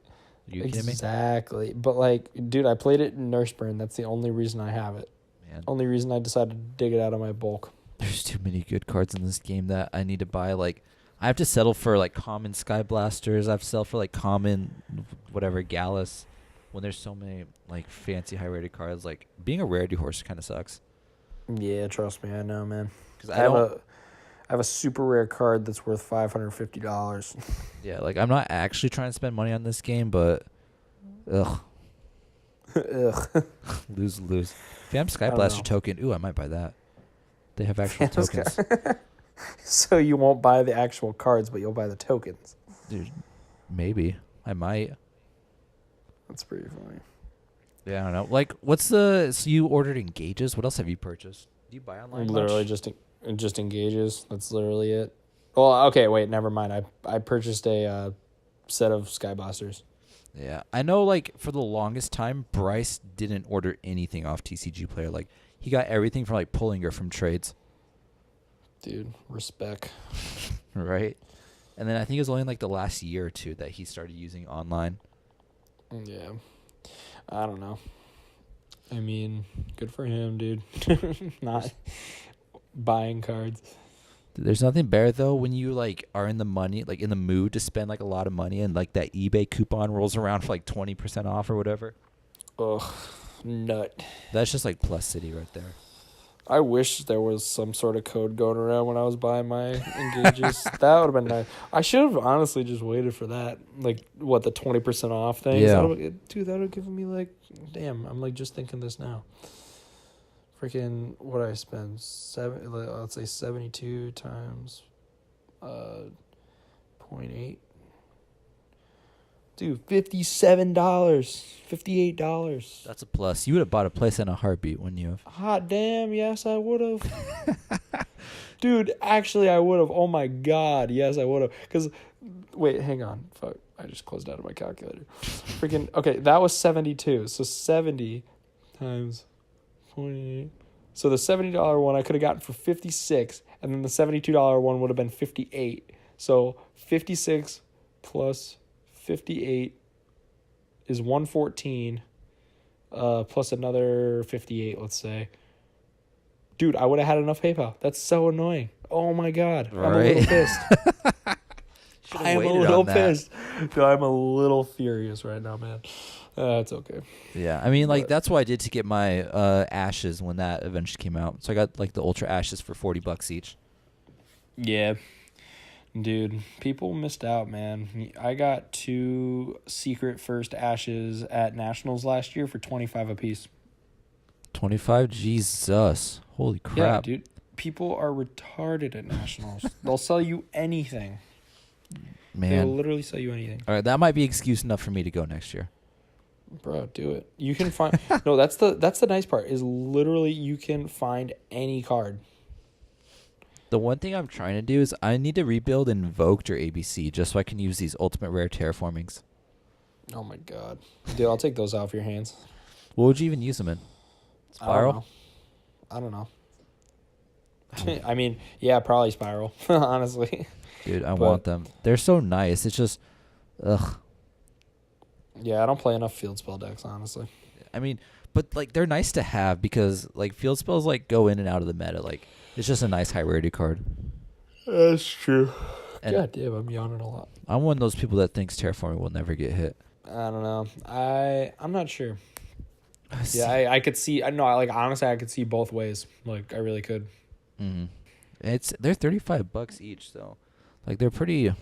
you kidding me? Exactly. But like, dude, I played it in Nurseburn. That's the only reason I have it. Man, Only reason I decided to dig it out of my bulk. there's too many good cards in this game that I need to buy. Like, I have to settle for like common Sky Blasters. I have to settle for like common, whatever Gallus. When there's so many like fancy high rated cards, like being a rarity horse kind of sucks. Yeah, trust me, I know, man. Because I have a super rare card that's worth $550. Yeah, like I'm not actually trying to spend money on this game, but ugh, Ugh. lose. Fam Sky I don't Blaster know. token. Ooh, I might buy that. They have actual tokens. So you won't buy the actual cards, but you'll buy the tokens. Dude, maybe I might. That's pretty funny. Yeah, I don't know. Like, so you ordered engages? What else have you purchased? Do you buy online? Literally much? just engages. That's literally it. Well, okay, wait, never mind. I purchased a set of Skybusters. Yeah, I know. Like for the longest time, Bryce didn't order anything off TCG Player. Like he got everything from like Pullinger from trades, Dude, respect. right? And then I think it was only like the last year or two that he started using online. Yeah. I don't know. I mean, good for him, dude. Not buying cards. There's nothing better though when you like are in the money, like in the mood to spend like a lot of money, and like that eBay coupon rolls around for like 20% off or whatever. Ugh, nut. That's just like Plus City right there. I wish there was some sort of code going around when I was buying my engages. That would have been nice. I should have honestly just waited for that. Like, what, the 20% off thing? Yeah. Dude, that would have given me like, damn, I'm like just thinking this now. Freaking, what I spend? Let's say 72 times 0.8. Dude, $57, $58. That's a plus. You would have bought a place in a heartbeat, wouldn't you have? Hot damn, yes, I would have. Dude, actually, I would have. Oh my god, yes, I would have. Because, wait, hang on. Fuck, I just closed out of my calculator. Freaking, okay, that was 72. So 70 times 0.8. So the $70 one I could have gotten for 56, and then the $72 one would have been 58. So 56 plus 58 is 114, plus another 58, let's say. Dude, I would have had enough PayPal. That's so annoying. Oh my god, right? I'm a little pissed. I am a little pissed. Dude, I'm a little furious right now, man. It's okay. Yeah, I mean, like that's what I did to get my ashes when that eventually came out. So I got like the Ultra Ashes for $40 each. Yeah. Dude, people missed out, man. I got 2 secret first ashes at Nationals last year for 25 apiece. 25? Jesus. Holy Yeah, crap. dude. People are retarded at Nationals. They'll sell you anything. They'll Man. literally sell you anything. All right, that might be excuse enough for me to go next year. Bro, do it. You can find No, that's the nice part is literally you can find any card. The one thing I'm trying to do is I need to rebuild Invoked or ABC just so I can use these ultimate rare terraformings. Oh my god. Dude, I'll take those off your hands. What would you even use them in? Spiral? I don't know. I mean, yeah, probably Spiral, honestly. Dude, I want them. They're so nice. It's just, ugh. Yeah, I don't play enough field spell decks, honestly. I mean, but like they're nice to have because like field spells like go in and out of the meta. Like it's just a nice high rarity card. That's true. And God damn, I'm yawning a lot. I'm one of those people that thinks terraforming will never get hit. I don't know. I'm not sure. Yeah, I could see. I know. Like honestly, I could see both ways. Like I really could. Mm-hmm. They're $35 each, so like they're pretty.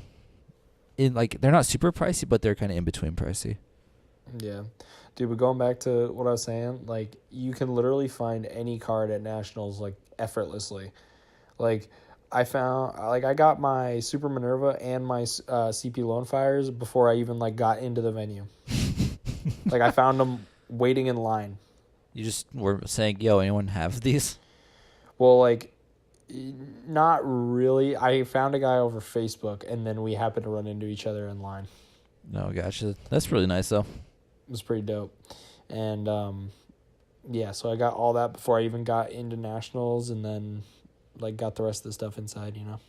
They're not super pricey, but they're kind of in between pricey. Yeah, dude. But going back to what I was saying, like you can literally find any card at Nationals like effortlessly. Like I got my Super Minerva and my CP Lone Fires before I even like got into the venue. Like I found them waiting in line. You just were saying, "Yo, anyone have these?" Well, like, not really. I found a guy over Facebook, and then we happened to run into each other in line. No, gotcha. That's really nice, though. It was pretty dope. And, yeah, so I got all that before I even got into Nationals, and then, like, got the rest of the stuff inside, you know?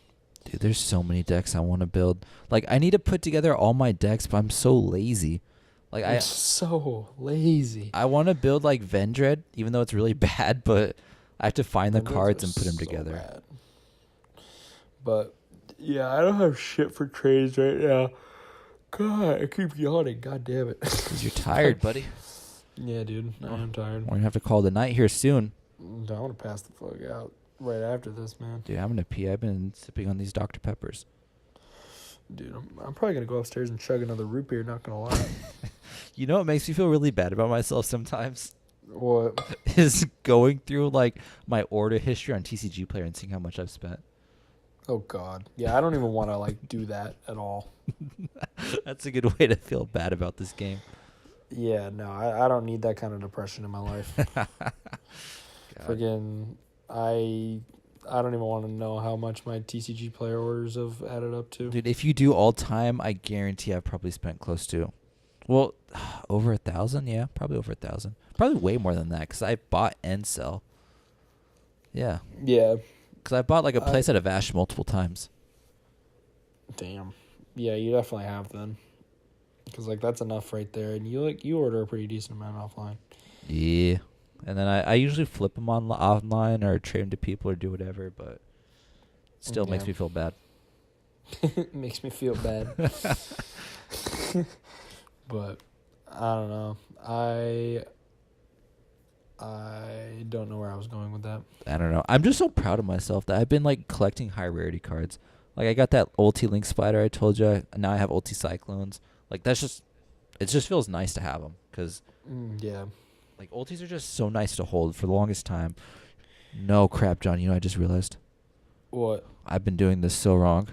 Dude, there's so many decks I want to build. Like, I need to put together all my decks, but I'm so lazy. Like, I'm so lazy. I want to build, like, Vendread, even though it's really bad, but I have to find the cards and put them together. Bad. But, yeah, I don't have shit for trades right now. God, I keep yawning. God damn it. Because you're tired, buddy. Yeah, dude. I'm tired. We're going to have to call the night here soon. I want to pass the fuck out right after this, man. Dude, I'm going to pee. I've been sipping on these Dr. Peppers. Dude, I'm probably going to go upstairs and chug another root beer, not going to lie. You know what makes me feel really bad about myself sometimes? What? Is going through, like, my order history on TCG Player and seeing how much I've spent. Oh, God. Yeah, I don't even want to, like, do that at all. That's a good way to feel bad about this game. Yeah, no, I don't need that kind of depression in my life. Friggin', I don't even want to know how much my TCG Player orders have added up to. Dude, if you do all time, I guarantee I've probably spent close to, well, over 1,000. Yeah, probably over 1,000. Probably way more than that because I bought and sell. Yeah. Yeah. Because I bought like a playset of Ash multiple times. Damn. Yeah, you definitely have then. Because like that's enough right there, and you order a pretty decent amount offline. Yeah. And then I usually flip them online or trade them to people or do whatever, but it still makes me feel bad. Makes me feel bad. But I don't know. I don't know where I was going with that. I don't know. I'm just so proud of myself that I've been like collecting high rarity cards. Like I got that Ulti Link Spider I told you. Now I have Ulti Cyclones. Like it just feels nice to have them because yeah. Like ultis are just so nice to hold for the longest time. No crap, John. You know I just realized. What? I've been doing this so wrong.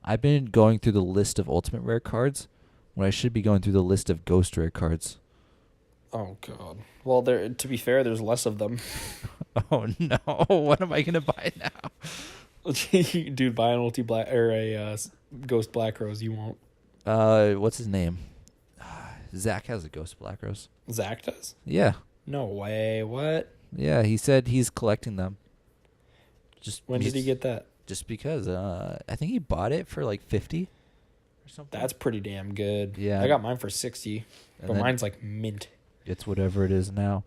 I've been going through the list of ultimate rare cards when I should be going through the list of ghost rare cards. Oh God. Well, to be fair, there's less of them. Oh no! What am I gonna buy now? Dude, buy an ulti black or a ghost black rose. You won't. What's his name? Zach has a ghost black rose. Zach does? Yeah. No way. What? Yeah, he said he's collecting them. When did he get that? Just because. I think he bought it for like 50 or something. That's pretty damn good. Yeah. I got mine for 60, but mine's like mint. It's whatever it is now.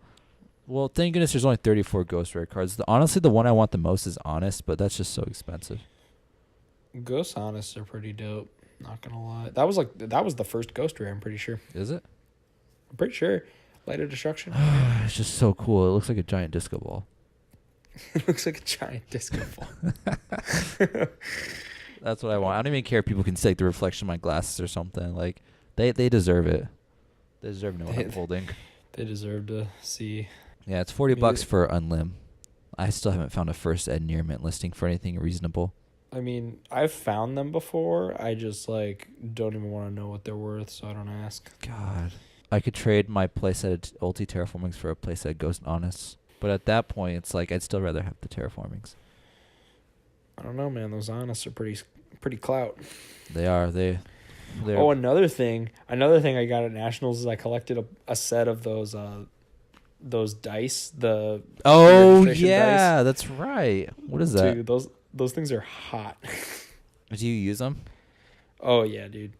Well, thank goodness there's only 34 ghost rare cards. Honestly, the one I want the most is Honest, but that's just so expensive. Ghost Honest are pretty dope. Not gonna lie. That was the first ghost rare, I'm pretty sure. Is it? I'm pretty sure. Light of Destruction. It's just so cool. It looks like a giant disco ball. It looks like a giant disco ball. That's what I want. I don't even care if people can see like the reflection of my glasses or something. Like they deserve it. They deserve to know what I'm holding. They deserve to see. Yeah, it's $40 for Unlim. I still haven't found a first ed near mint listing for anything reasonable. I mean, I've found them before. I just like don't even want to know what they're worth, so I don't ask. God, I could trade my playset ulti terraformings for a playset Ghost Honest, but at that point, it's like I'd still rather have the terraformings. I don't know, man. Those Honest are pretty clout. They are. They're Oh, another thing I got at Nationals is I collected a set of those dice. The Oh registration yeah, dice. that's right. What is that? Dude, those things are hot. Do you use them? Oh yeah, dude.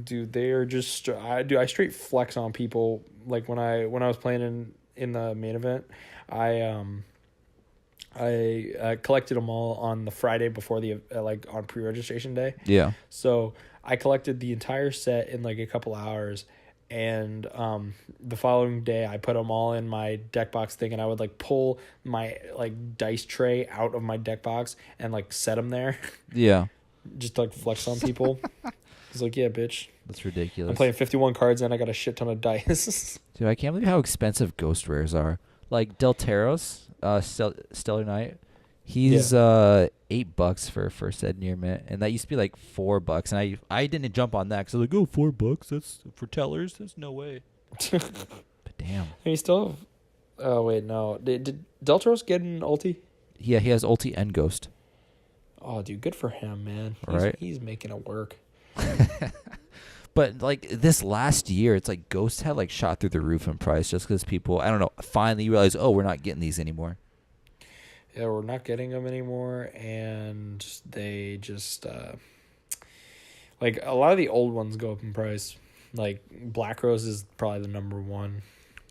Dude, they are just I straight flex on people. Like when I was playing in the main event, I collected them all on the Friday before the like on pre-registration day. Yeah. So I collected the entire set in like a couple hours, and the following day I put them all in my deck box thing, and I would like pull my like dice tray out of my deck box and like set them there. Yeah. Just to, like flex on people. It's like, yeah, bitch. That's ridiculous. I'm playing 51 cards and I got a shit ton of dice. Dude, I can't believe how expensive ghost rares are. Like Delteros, Stellar Knight, he's $8 for first ed near mint, and that used to be like $4. And I didn't jump on that because I was like, oh, $4. That's for tellers. There's no way. But damn. And you still have... Oh, wait, no. Did Delteros get an ulti? Yeah, he has ulti and ghost. Oh, dude, good for him, man. Right? He's making it work. But like this last year, it's like Ghost had like shot through the roof in price just because people, I don't know, finally realized, oh, we're not getting these anymore. Yeah, we're not getting them anymore, and they just like a lot of the old ones go up in price. Like Black Rose is probably the number one.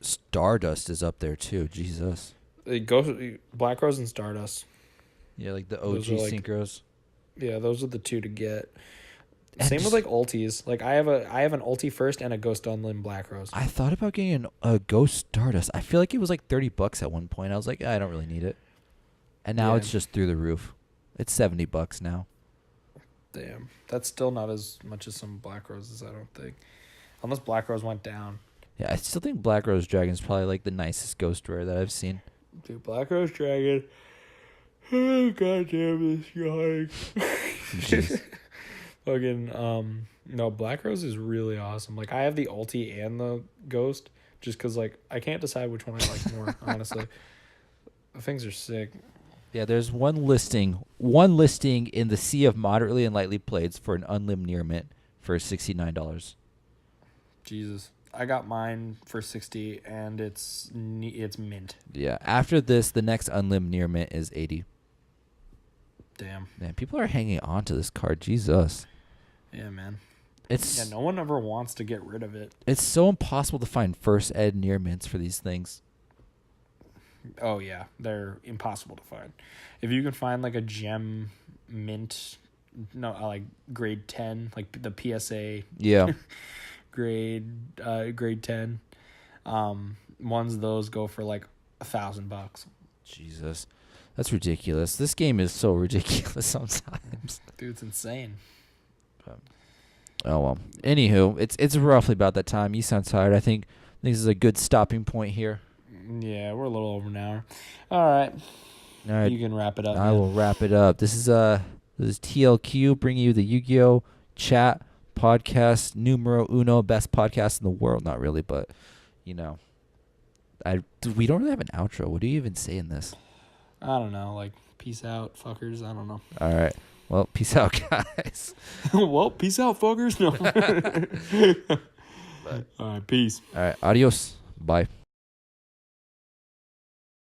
Stardust is up there too. Jesus. It goes Black Rose and Stardust. Yeah, like the Those OG are, like, synchros. Yeah, those are the two to get. And Same with like ultis. Like I have an ulti first and a Ghost Unlim Black Rose. I thought about getting a Ghost Stardust. I feel like it was like $30 at one point. I was like, I don't really need it. And now it's just through the roof. It's $70 now. Damn. That's still not as much as some Black Roses, I don't think. Unless Black Rose went down. Yeah, I still think Black Rose Dragon is probably like the nicest ghost rare that I've seen. Dude, Black Rose Dragon. Oh, God damn this yawning. Jeez. Fucking, no, Black Rose is really awesome. Like, I have the ulti and the ghost just because, like, I can't decide which one I like more, honestly. The things are sick. Yeah, there's one listing in the sea of moderately and lightly played for an Unlim near mint for $69. Jesus. I got mine for 60 and it's mint. Yeah, after this, the next Unlim near mint is 80. Damn. Man, people are hanging on to this card. Jesus. Yeah, man. It's no one ever wants to get rid of it. It's so impossible to find first ed near mints for these things. Oh yeah, they're impossible to find. If you can find like a gem mint, like grade 10, like the PSA. Yeah. grade 10. Ones of those go for like $1,000. Jesus. That's ridiculous. This game is so ridiculous sometimes. Dude, it's insane. Oh well. Anywho, it's roughly about that time. You sound tired. I think this is a good stopping point here. Yeah, we're a little over an hour. All right. All right. You can wrap it up. I will wrap it up. This is TLQ bringing you the Yu-Gi-Oh chat podcast numero uno, best podcast in the world. Not really, but we don't really have an outro. What do you even say in this? I don't know, like peace out, fuckers. I don't know. All right. Well, peace out, guys. Well, peace out, fuckers. No. All right, peace. All right. Adios. Bye.